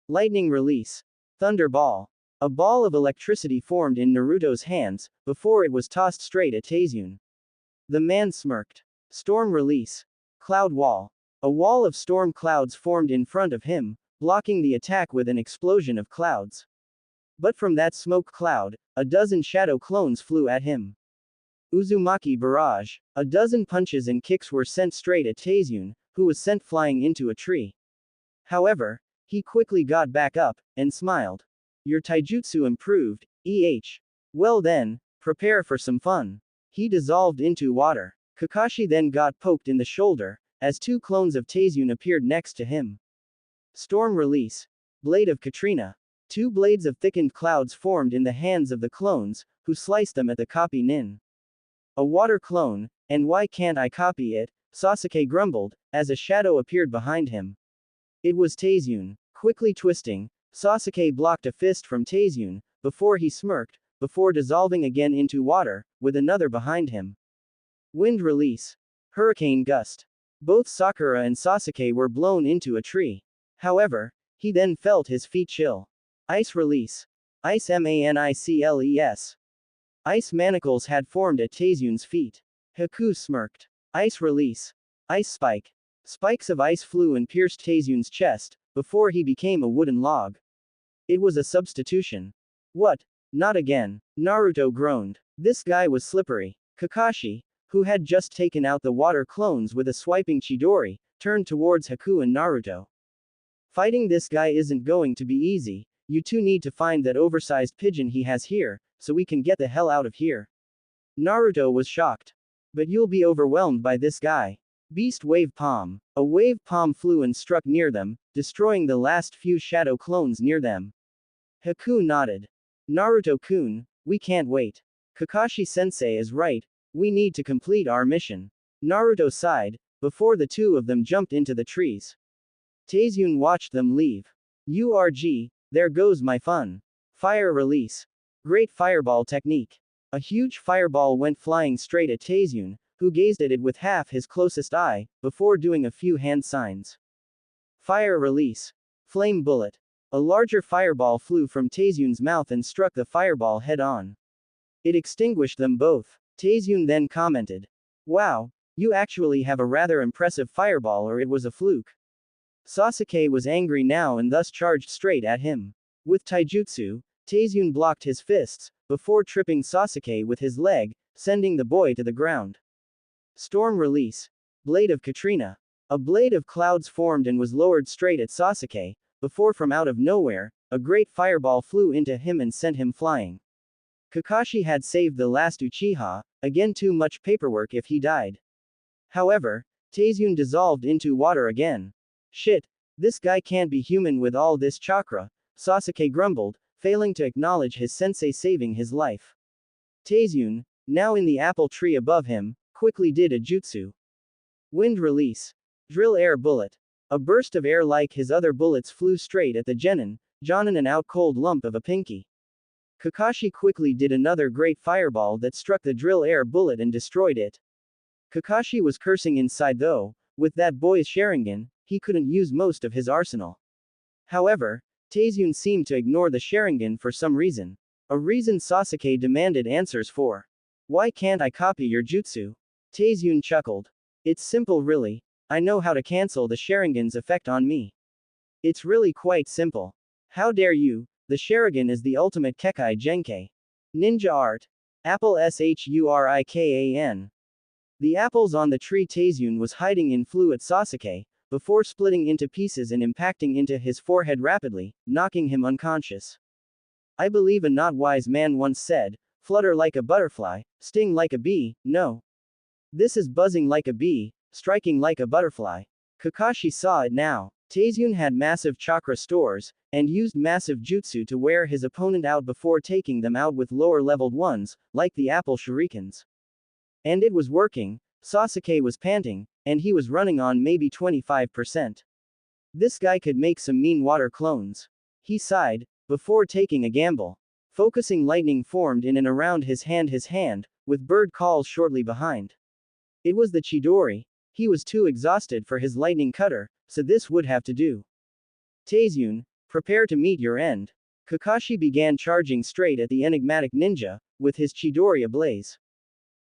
Lightning Release. Thunder Ball. A ball of electricity formed in Naruto's hands, before it was tossed straight at Taizune. The man smirked. Storm Release. Cloud Wall. A wall of storm clouds formed in front of him, blocking the attack with an explosion of clouds. But from that smoke cloud, a dozen shadow clones flew at him. Uzumaki Barrage. A dozen punches and kicks were sent straight at Taizune, who was sent flying into a tree. However, He quickly got back up, and smiled. Your taijutsu improved, Well then, prepare for some fun. He dissolved into water. Kakashi then got poked in the shoulder, as two clones of Taizun appeared next to him. Storm release. Blade of Katrina. Two blades of thickened clouds formed in the hands of the clones, who sliced them at the copy nin. A water clone, and why can't I copy it? Sasuke grumbled, as a shadow appeared behind him. It was Taizun. Quickly twisting, Sasuke blocked a fist from Taizun, before he smirked, before dissolving again into water, with another behind him. Wind release. Hurricane gust. Both Sakura and Sasuke were blown into a tree. However, he then felt his feet chill. Ice release. Ice manicles. Ice manacles had formed at Taizun's feet. Haku smirked. Ice release. Ice spike. Spikes of ice flew and pierced Taizun's chest, before he became a wooden log. It was a substitution. What? Not again. Naruto groaned. This guy was slippery. Kakashi, who had just taken out the water clones with a swiping Chidori, turned towards Haku and Naruto. Fighting this guy isn't going to be easy. You two need to find that oversized pigeon he has here, so we can get the hell out of here. Naruto was shocked. But you'll be overwhelmed by this guy. Beast wave palm. A wave palm flew and struck near them, destroying the last few shadow clones near them. Haku nodded. Naruto-kun, we can't wait. Kakashi-sensei is right, we need to complete our mission. Naruto sighed, before the two of them jumped into the trees. Taizun watched them leave. URG, there goes my fun. Fire release. Great fireball technique. A huge fireball went flying straight at Taizun, who gazed at it with half his closest eye, before doing a few hand signs. Fire release. Flame bullet. A larger fireball flew from Taizun's mouth and struck the fireball head-on. It extinguished them both. Taizun then commented. Wow, you actually have a rather impressive fireball, or it was a fluke. Sasuke was angry now and thus charged straight at him. With taijutsu, Taizun blocked his fists, before tripping Sasuke with his leg, sending the boy to the ground. Storm release. Blade of Katrina. A blade of clouds formed and was lowered straight at Sasuke, before from out of nowhere, a great fireball flew into him and sent him flying. Kakashi had saved the last Uchiha, again too much paperwork if he died. However, Taizun dissolved into water again. Shit, this guy can't be human with all this chakra, Sasuke grumbled, failing to acknowledge his sensei saving his life. Taizun, now in the apple tree above him, quickly did a jutsu. Wind release. Drill air bullet. A burst of air like his other bullets flew straight at the Jonin an out cold lump of a pinky. Kakashi quickly did another great fireball that struck the drill air bullet and destroyed it. Kakashi was cursing inside though, with that boy's Sharingan, he couldn't use most of his arsenal. However, Taizun seemed to ignore the Sharingan for some reason. A reason Sasuke demanded answers for. Why can't I copy your jutsu? Taizun chuckled. It's simple really. I know how to cancel the Sharingan's effect on me. It's really quite simple. How dare you? The Sharingan is the ultimate Kekai Genkai. Ninja art. Apple Shuriken. The apples on the tree Taizun was hiding in flew at Sasuke, before splitting into pieces and impacting into his forehead rapidly, knocking him unconscious. I believe a not wise man once said, flutter like a butterfly, sting like a bee, no. This is buzzing like a bee, striking like a butterfly. Kakashi saw it now. Taizun had massive chakra stores, and used massive jutsu to wear his opponent out before taking them out with lower-leveled ones, like the apple shurikens. And it was working. Sasuke was panting, and he was running on maybe 25%. This guy could make some mean water clones. He sighed, before taking a gamble. Focusing lightning formed in and around his hand, with bird calls shortly behind. It was the Chidori. He was too exhausted for his lightning cutter, so this would have to do. Taizun, prepare to meet your end. Kakashi began charging straight at the enigmatic ninja, with his Chidori ablaze.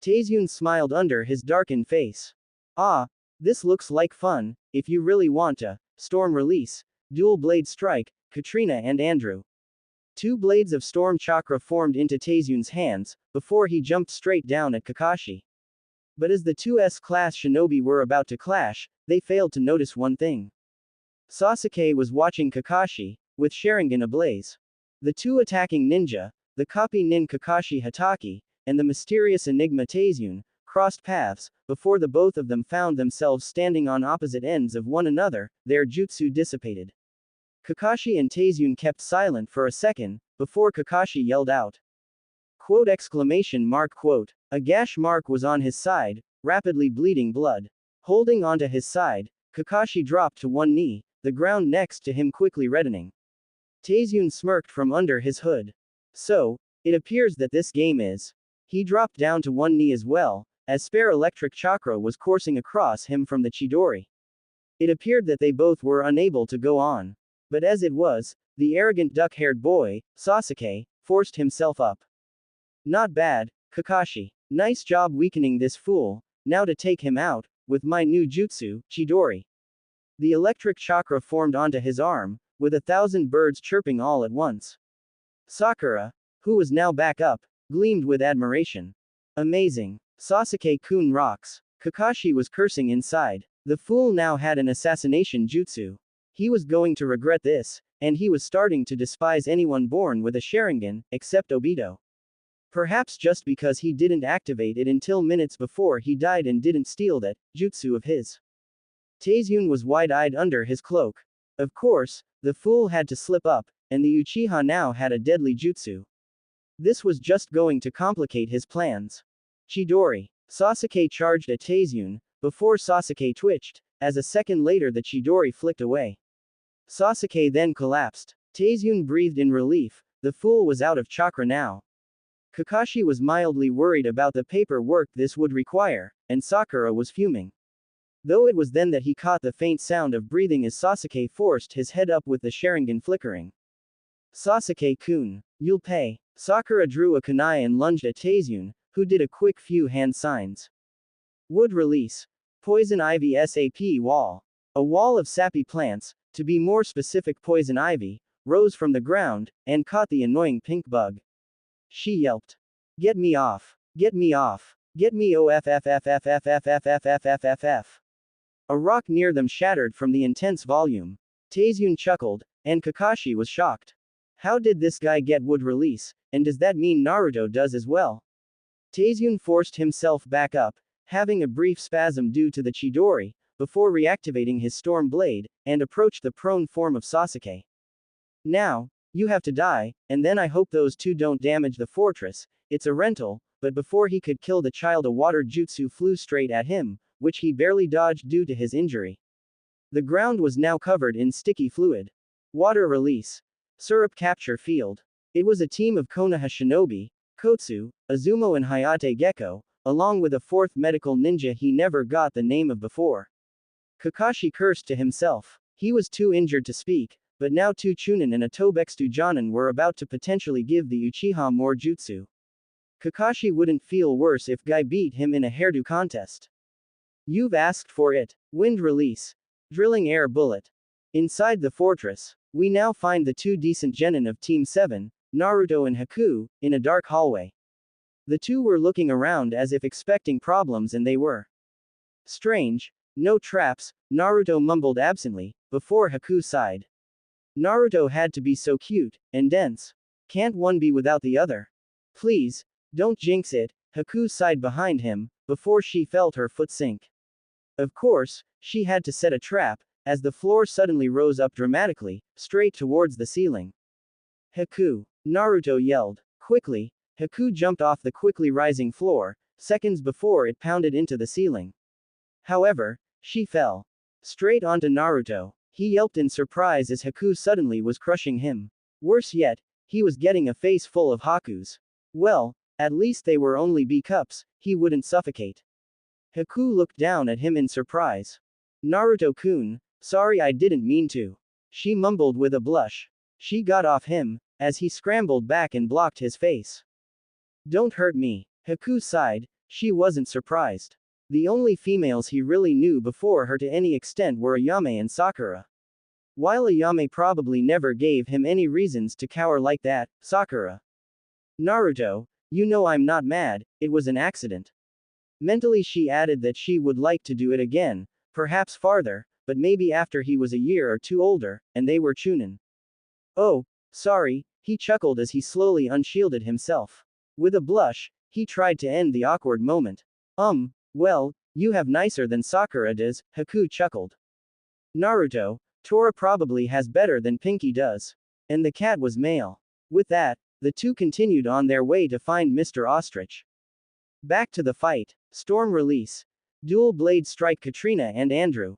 Taizun smiled under his darkened face. Ah, this looks like fun, if you really want to. Storm release, dual blade strike, Katrina and Andrew. Two blades of storm chakra formed into Taizun's hands, before he jumped straight down at Kakashi. But as the two S-class shinobi were about to clash, they failed to notice one thing. Sasuke was watching Kakashi, with Sharingan ablaze. The two attacking ninja, the copy nin Kakashi Hatake, and the mysterious enigma Taizune, crossed paths, before the both of them found themselves standing on opposite ends of one another, their jutsu dissipated. Kakashi and Taizune kept silent for a second, before Kakashi yelled out. Quote exclamation mark quote. A gash mark was on his side, rapidly bleeding blood. Holding onto his side, Kakashi dropped to one knee, the ground next to him quickly reddening. Taizune smirked from under his hood. So, it appears that this game is. He dropped down to one knee as well, as spare electric chakra was coursing across him from the Chidori. It appeared that they both were unable to go on. But as it was, the arrogant duck-haired boy, Sasuke, forced himself up. Not bad, Kakashi. Nice job weakening this fool, now to take him out, with my new jutsu, Chidori. The electric chakra formed onto his arm, with 1,000 birds chirping all at once. Sakura, who was now back up, gleamed with admiration. Amazing. Sasuke-kun rocks. Kakashi was cursing inside. The fool now had an assassination jutsu. He was going to regret this, and he was starting to despise anyone born with a Sharingan, except Obito. Perhaps just because he didn't activate it until minutes before he died and didn't steal that jutsu of his. Taizune was wide-eyed under his cloak. Of course, the fool had to slip up, and the Uchiha now had a deadly jutsu. This was just going to complicate his plans. Chidori. Sasuke charged at Taizune, before Sasuke twitched, as a second later the Chidori flicked away. Sasuke then collapsed. Taizune breathed in relief, the fool was out of chakra now. Kakashi was mildly worried about the paperwork this would require, and Sakura was fuming. Though it was then that he caught the faint sound of breathing as Sasuke forced his head up with the Sharingan flickering. Sasuke-kun, you'll pay. Sakura drew a kunai and lunged at Taizune, who did a quick few hand signs. Wood release. Poison ivy SAP wall. A wall of sappy plants, to be more specific poison ivy, rose from the ground, and caught the annoying pink bug. She yelped. Get me off. Get me off. Get me off. A rock near them shattered from the intense volume. Taizune chuckled, and Kakashi was shocked. How did this guy get wood release, and does that mean Naruto does as well? Taizune forced himself back up, having a brief spasm due to the Chidori, before reactivating his storm blade, and approached the prone form of Sasuke. Now, you have to die, and then I hope those two don't damage the fortress, it's a rental, but before he could kill the child a water jutsu flew straight at him, which he barely dodged due to his injury. The ground was now covered in sticky fluid. Water release. Syrup capture field. It was a team of Konoha shinobi, Kotsu, Azumo and Hayate Gecko, along with a fourth medical ninja he never got the name of before. Kakashi cursed to himself. He was too injured to speak, but now two Chunin and a Tobextu Jonin were about to potentially give the Uchiha more jutsu. Kakashi wouldn't feel worse if Guy beat him in a hairdo contest. You've asked for it. Wind release. Drilling air bullet. Inside the fortress, we now find the two decent genin of Team 7, Naruto and Haku, in a dark hallway. The two were looking around as if expecting problems, and they were. Strange. No traps, Naruto mumbled absently, before Haku sighed. Naruto had to be so cute, and dense. Can't one be without the other? Please, don't jinx it, Haku sighed behind him, before she felt her foot sink. Of course, she had to set a trap, as the floor suddenly rose up dramatically, straight towards the ceiling. Haku! Naruto yelled. Quickly, Haku jumped off the quickly rising floor, seconds before it pounded into the ceiling. However, she fell. Straight onto Naruto. He yelped in surprise as Haku suddenly was crushing him. Worse yet, he was getting a face full of Hakus. Well, at least they were only B-cups, he wouldn't suffocate. Haku looked down at him in surprise. Naruto-kun, sorry I didn't mean to. She mumbled with a blush. She got off him, as he scrambled back and blocked his face. Don't hurt me. Haku sighed, she wasn't surprised. The only females he really knew before her to any extent were Ayame and Sakura. While Ayame probably never gave him any reasons to cower like that, Sakura. Naruto, you know I'm not mad, it was an accident. Mentally she added that she would like to do it again, perhaps farther, but maybe after he was a year or two older, and they were Chunin. Oh, sorry, he chuckled as he slowly unshielded himself. With a blush, he tried to end the awkward moment. Well, you have nicer than Sakura does, Haku chuckled. Naruto, Tora probably has better than Pinky does. And the cat was male. With that, the two continued on their way to find Mr. Ostrich. Back to the fight. Storm release. Dual blade strike Katrina and Andrew.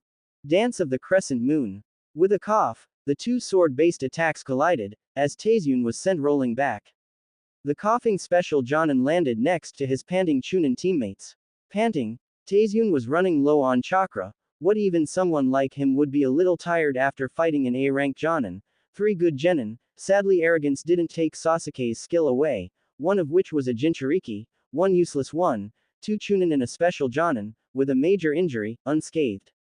Dance of the Crescent Moon. With a cough, the two sword-based attacks collided, as Taizun was sent rolling back. The coughing special Jonin landed next to his panting Chunin teammates. Panting, Taizun was running low on chakra. What even someone like him would be a little tired after fighting an A-rank Jonin. 3 good genin. Sadly arrogance didn't take Sasuke's skill away, one of which was a Jinchuriki, 1 useless one, 2 Chunin and a special Jonin, with a major injury, unscathed.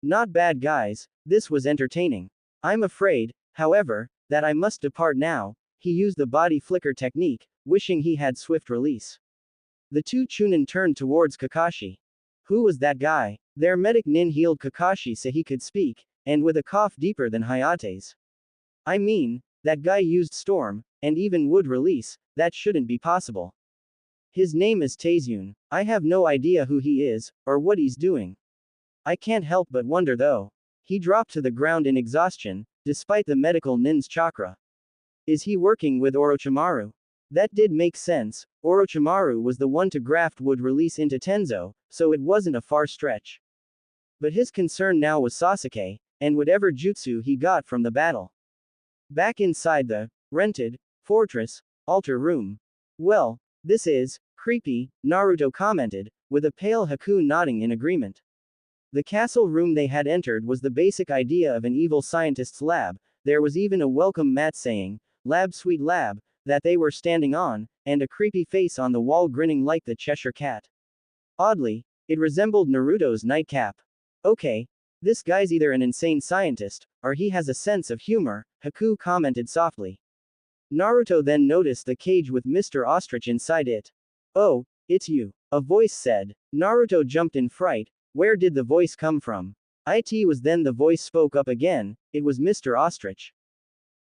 Not bad guys, this was entertaining. I'm afraid, however, that I must depart now. He used the body flicker technique, wishing he had swift release. The 2 Chunin turned towards Kakashi. Who was that guy? Their medic Nin healed Kakashi so he could speak, and with a cough deeper than Hayate's. I mean, that guy used storm, and even would release, that shouldn't be possible. His name is Taizun. I have no idea who he is, or what he's doing. I can't help but wonder though. He dropped to the ground in exhaustion, despite the medical Nin's chakra. Is he working with Orochimaru? That did make sense. Orochimaru was the one to graft would release into Tenzo, so it wasn't a far stretch. But his concern now was Sasuke, and whatever jutsu he got from the battle. Back inside the rented fortress altar room. Well, this is creepy, Naruto commented, with a pale Haku nodding in agreement. The castle room they had entered was the basic idea of an evil scientist's lab. There was even a welcome mat saying, "Lab sweet lab," that they were standing on, and a creepy face on the wall grinning like the Cheshire Cat. Oddly, it resembled Naruto's nightcap. Okay, this guy's either an insane scientist, or he has a sense of humor, Haku commented softly. Naruto then noticed the cage with Mr. Ostrich inside it. Oh, it's you, a voice said. Naruto jumped in fright. Where did the voice come from? It was then the voice spoke up again. It was Mr. Ostrich.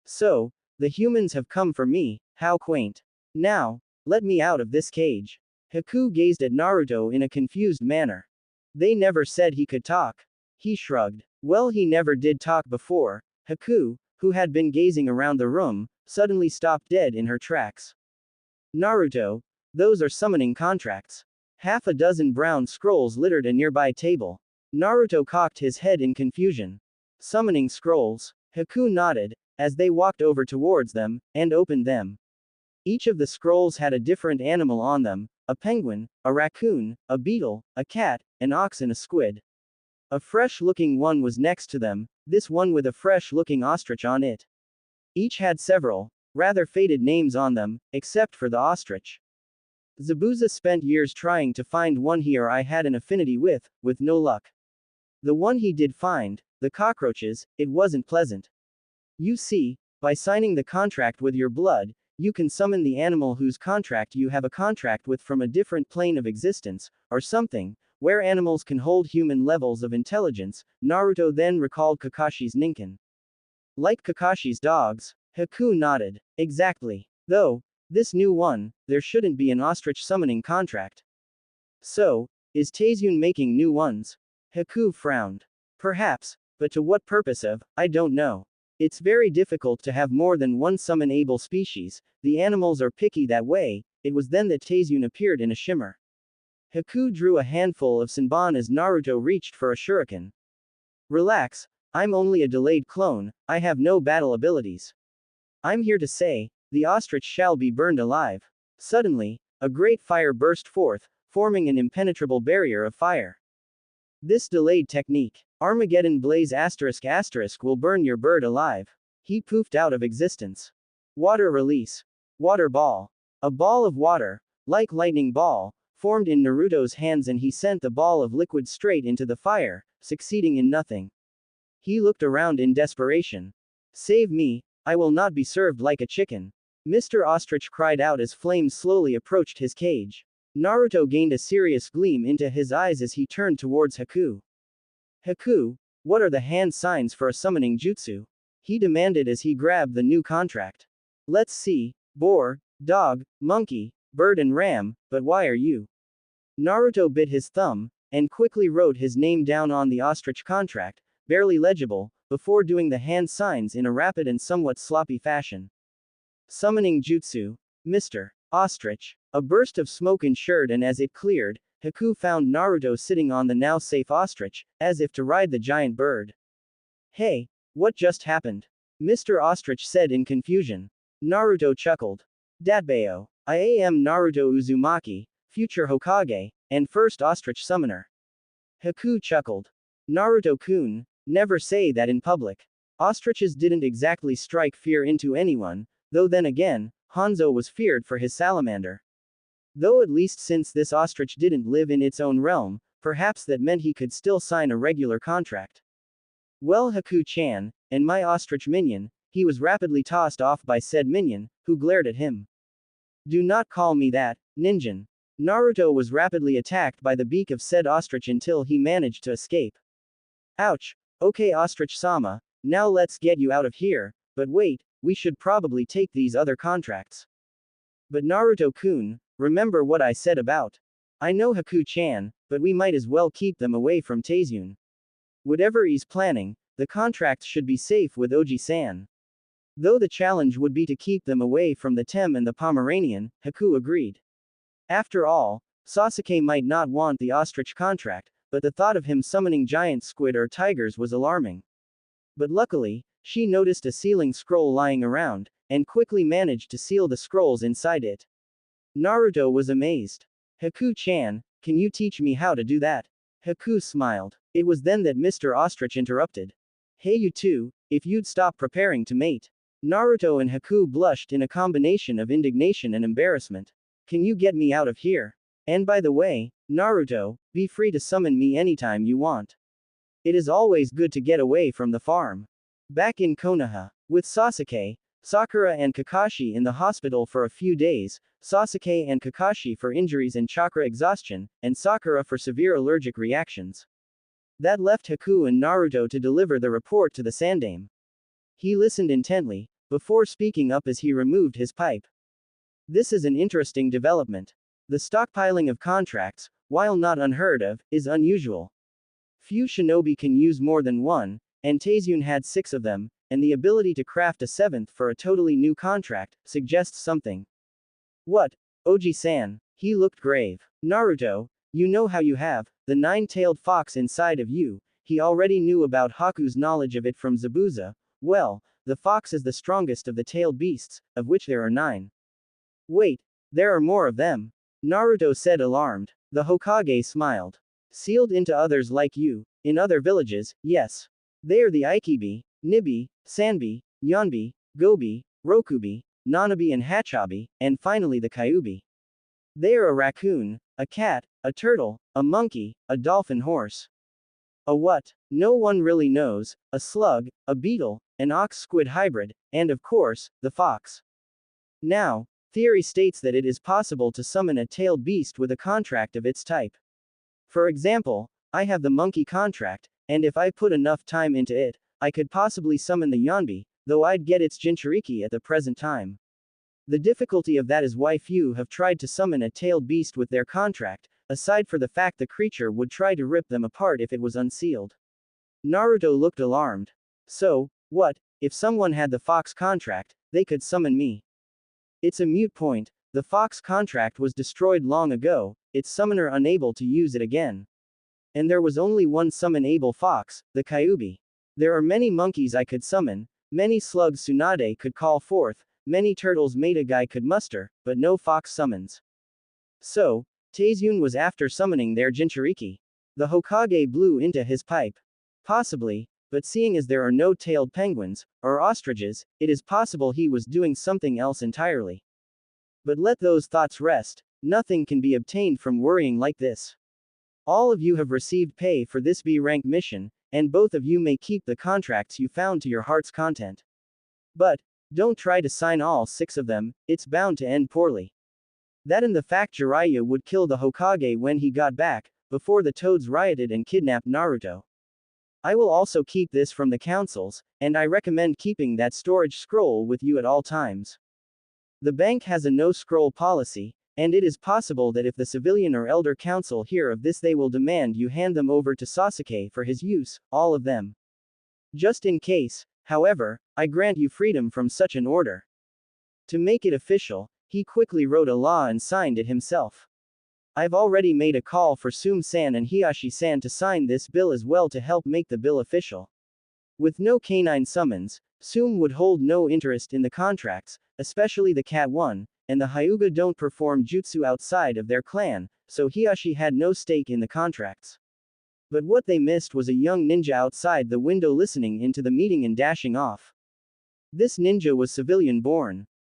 So, the humans have come for me, how quaint. Now, let me out of this cage. Haku gazed at Naruto in a confused manner. They never said he could talk. He shrugged. Well, he never did talk before. Haku, who had been gazing around the room, suddenly stopped dead in her tracks. Naruto, those are summoning contracts. Half a dozen brown scrolls littered a nearby table. Naruto cocked his head in confusion. Summoning scrolls? Haku nodded, as they walked over towards them, and opened them. Each of the scrolls had a different animal on them, a penguin, a raccoon, a beetle, a cat, an ox and a squid. A fresh-looking one was next to them, this one with a fresh-looking ostrich on it. Each had several, rather faded names on them, except for the ostrich. Zabuza spent years trying to find one he or I had an affinity with no luck. The one he did find, the cockroaches, it wasn't pleasant. You see, by signing the contract with your blood, you can summon the animal whose contract you have a contract with from a different plane of existence, or something, where animals can hold human levels of intelligence. Naruto then recalled Kakashi's Ninken. Like Kakashi's dogs? Haku nodded. Exactly. Though, this new one, there shouldn't be an ostrich summoning contract. So, is Taizun making new ones? Haku frowned. Perhaps, but to what purpose I don't know. It's very difficult to have more than one summon-able species, the animals are picky that way. It was then that Taizun appeared in a shimmer. Haku drew a handful of Senbon as Naruto reached for a shuriken. Relax, I'm only a delayed clone, I have no battle abilities. I'm here to say, the ostrich shall be burned alive. Suddenly, a great fire burst forth, forming an impenetrable barrier of fire. This delayed technique, Armageddon Blaze *** will burn your bird alive. He poofed out of existence. Water release. Water ball. A ball of water, like lightning ball, formed in Naruto's hands and he sent the ball of liquid straight into the fire, succeeding in nothing. He looked around in desperation. Save me, I will not be served like a chicken. Mr. Ostrich cried out as flames slowly approached his cage. Naruto gained a serious gleam into his eyes as he turned towards Haku. Haku, What are the hand signs for a summoning jutsu? He demanded as he grabbed the new contract. Let's see. Boar, dog, monkey, bird and ram, but why are you? Naruto bit his thumb, and quickly wrote his name down on the ostrich contract, barely legible, before doing the hand signs in a rapid and somewhat sloppy fashion. Summoning jutsu. Mr. Ostrich. A burst of smoke ensured, and as it cleared, Haku found Naruto sitting on the now safe ostrich, as if to ride the giant bird. Hey, what just happened? Mr. Ostrich said in confusion. Naruto chuckled. Datbeo. I am Naruto Uzumaki, future Hokage, and first ostrich summoner. Haku chuckled. Naruto-kun, never say that in public. Ostriches didn't exactly strike fear into anyone, though then again, Hanzo was feared for his salamander. Though at least since this ostrich didn't live in its own realm, perhaps that meant he could still sign a regular contract. Well, Haku-chan, and my ostrich minion, he was rapidly tossed off by said minion, who glared at him. Do not call me that, ninjin. Naruto was rapidly attacked by the beak of said ostrich until he managed to escape. Ouch. Okay, ostrich-sama, now let's get you out of here, but wait, we should probably take these other contracts. But Naruto-kun, remember what I said about. I know Haku-chan, but we might as well keep them away from Taizune. Whatever he's planning, the contracts should be safe with Oji-san. Though the challenge would be to keep them away from the Tem and the Pomeranian, Haku agreed. After all, Sasuke might not want the ostrich contract, but the thought of him summoning giant squid or tigers was alarming. But luckily, she noticed a sealing scroll lying around, and quickly managed to seal the scrolls inside it. Naruto was amazed. Haku-chan, can you teach me how to do that? Haku smiled. It was then that Mr. Ostrich interrupted. Hey you two, if you'd stop preparing to mate. Naruto and Haku blushed in a combination of indignation and embarrassment. Can you get me out of here? And by the way, Naruto, be free to summon me anytime you want. It is always good to get away from the farm. Back in Konoha, with Sasuke, Sakura and Kakashi in the hospital for a few days, Sasuke and Kakashi for injuries and chakra exhaustion, and Sakura for severe allergic reactions. That left Haku and Naruto to deliver the report to the Sandaime. He listened intently, before speaking up as he removed his pipe. This is an interesting development. The stockpiling of contracts, while not unheard of, is unusual. Few shinobi can use more than one, and Taizune had 6 of them, and the ability to craft a 7th for a totally new contract suggests something. What? Oji-san, he looked grave. Naruto, you know how you have the 9-tailed fox inside of you. He already knew about Haku's knowledge of it from Zabuza. Well, the fox is the strongest of the tailed beasts, of which there are 9. Wait, there are more of them. Naruto said alarmed. The Hokage smiled. Sealed into others like you, in other villages, yes. They are the Ikibi, Nibi, Sanbi, Yonbi, Gobi, Rokubi, Nanabi and Hachabi, and finally the Kyubi. They are a raccoon, a cat, a turtle, a monkey, a dolphin horse. A what? No one really knows, a slug, a beetle, an ox-squid hybrid, and of course, the fox. Now, theory states that it is possible to summon a tailed beast with a contract of its type. For example, I have the monkey contract, and if I put enough time into it, I could possibly summon the Yonbi, though I'd get its Jinchuriki at the present time. The difficulty of that is why few have tried to summon a tailed beast with their contract, aside for the fact the creature would try to rip them apart if it was unsealed. Naruto looked alarmed. So, what, if someone had the fox contract, they could summon me? It's a moot point, the fox contract was destroyed long ago, its summoner unable to use it again. And there was only one summon-able fox, the Kyubi. There are many monkeys I could summon, many slugs Tsunade could call forth, many turtles Metagai could muster, but no fox summons. So, Taizune was after summoning their Jinchuriki. The Hokage blew into his pipe. Possibly, but seeing as there are no tailed penguins, or ostriches, it is possible he was doing something else entirely. But let those thoughts rest, nothing can be obtained from worrying like this. All of you have received pay for this B-rank mission, and both of you may keep the contracts you found to your heart's content. But, don't try to sign all 6 of them, it's bound to end poorly. That and the fact Jiraiya would kill the Hokage when he got back, before the Toads rioted and kidnapped Naruto. I will also keep this from the councils, and I recommend keeping that storage scroll with you at all times. The bank has a no-scroll policy, and it is possible that if the civilian or elder council hear of this they will demand you hand them over to Sasuke for his use, all of them. Just in case, however, I grant you freedom from such an order. To make it official, he quickly wrote a law and signed it himself. I've already made a call for Sum-san and Hiyashi-san to sign this bill as well to help make the bill official. With no canine summons, Sum would hold no interest in the contracts, especially the Cat one, and the Hyuga don't perform jutsu outside of their clan, so Hiyashi had no stake in the contracts. But what they missed was a young ninja outside the window listening into the meeting and dashing off. This ninja was civilian born.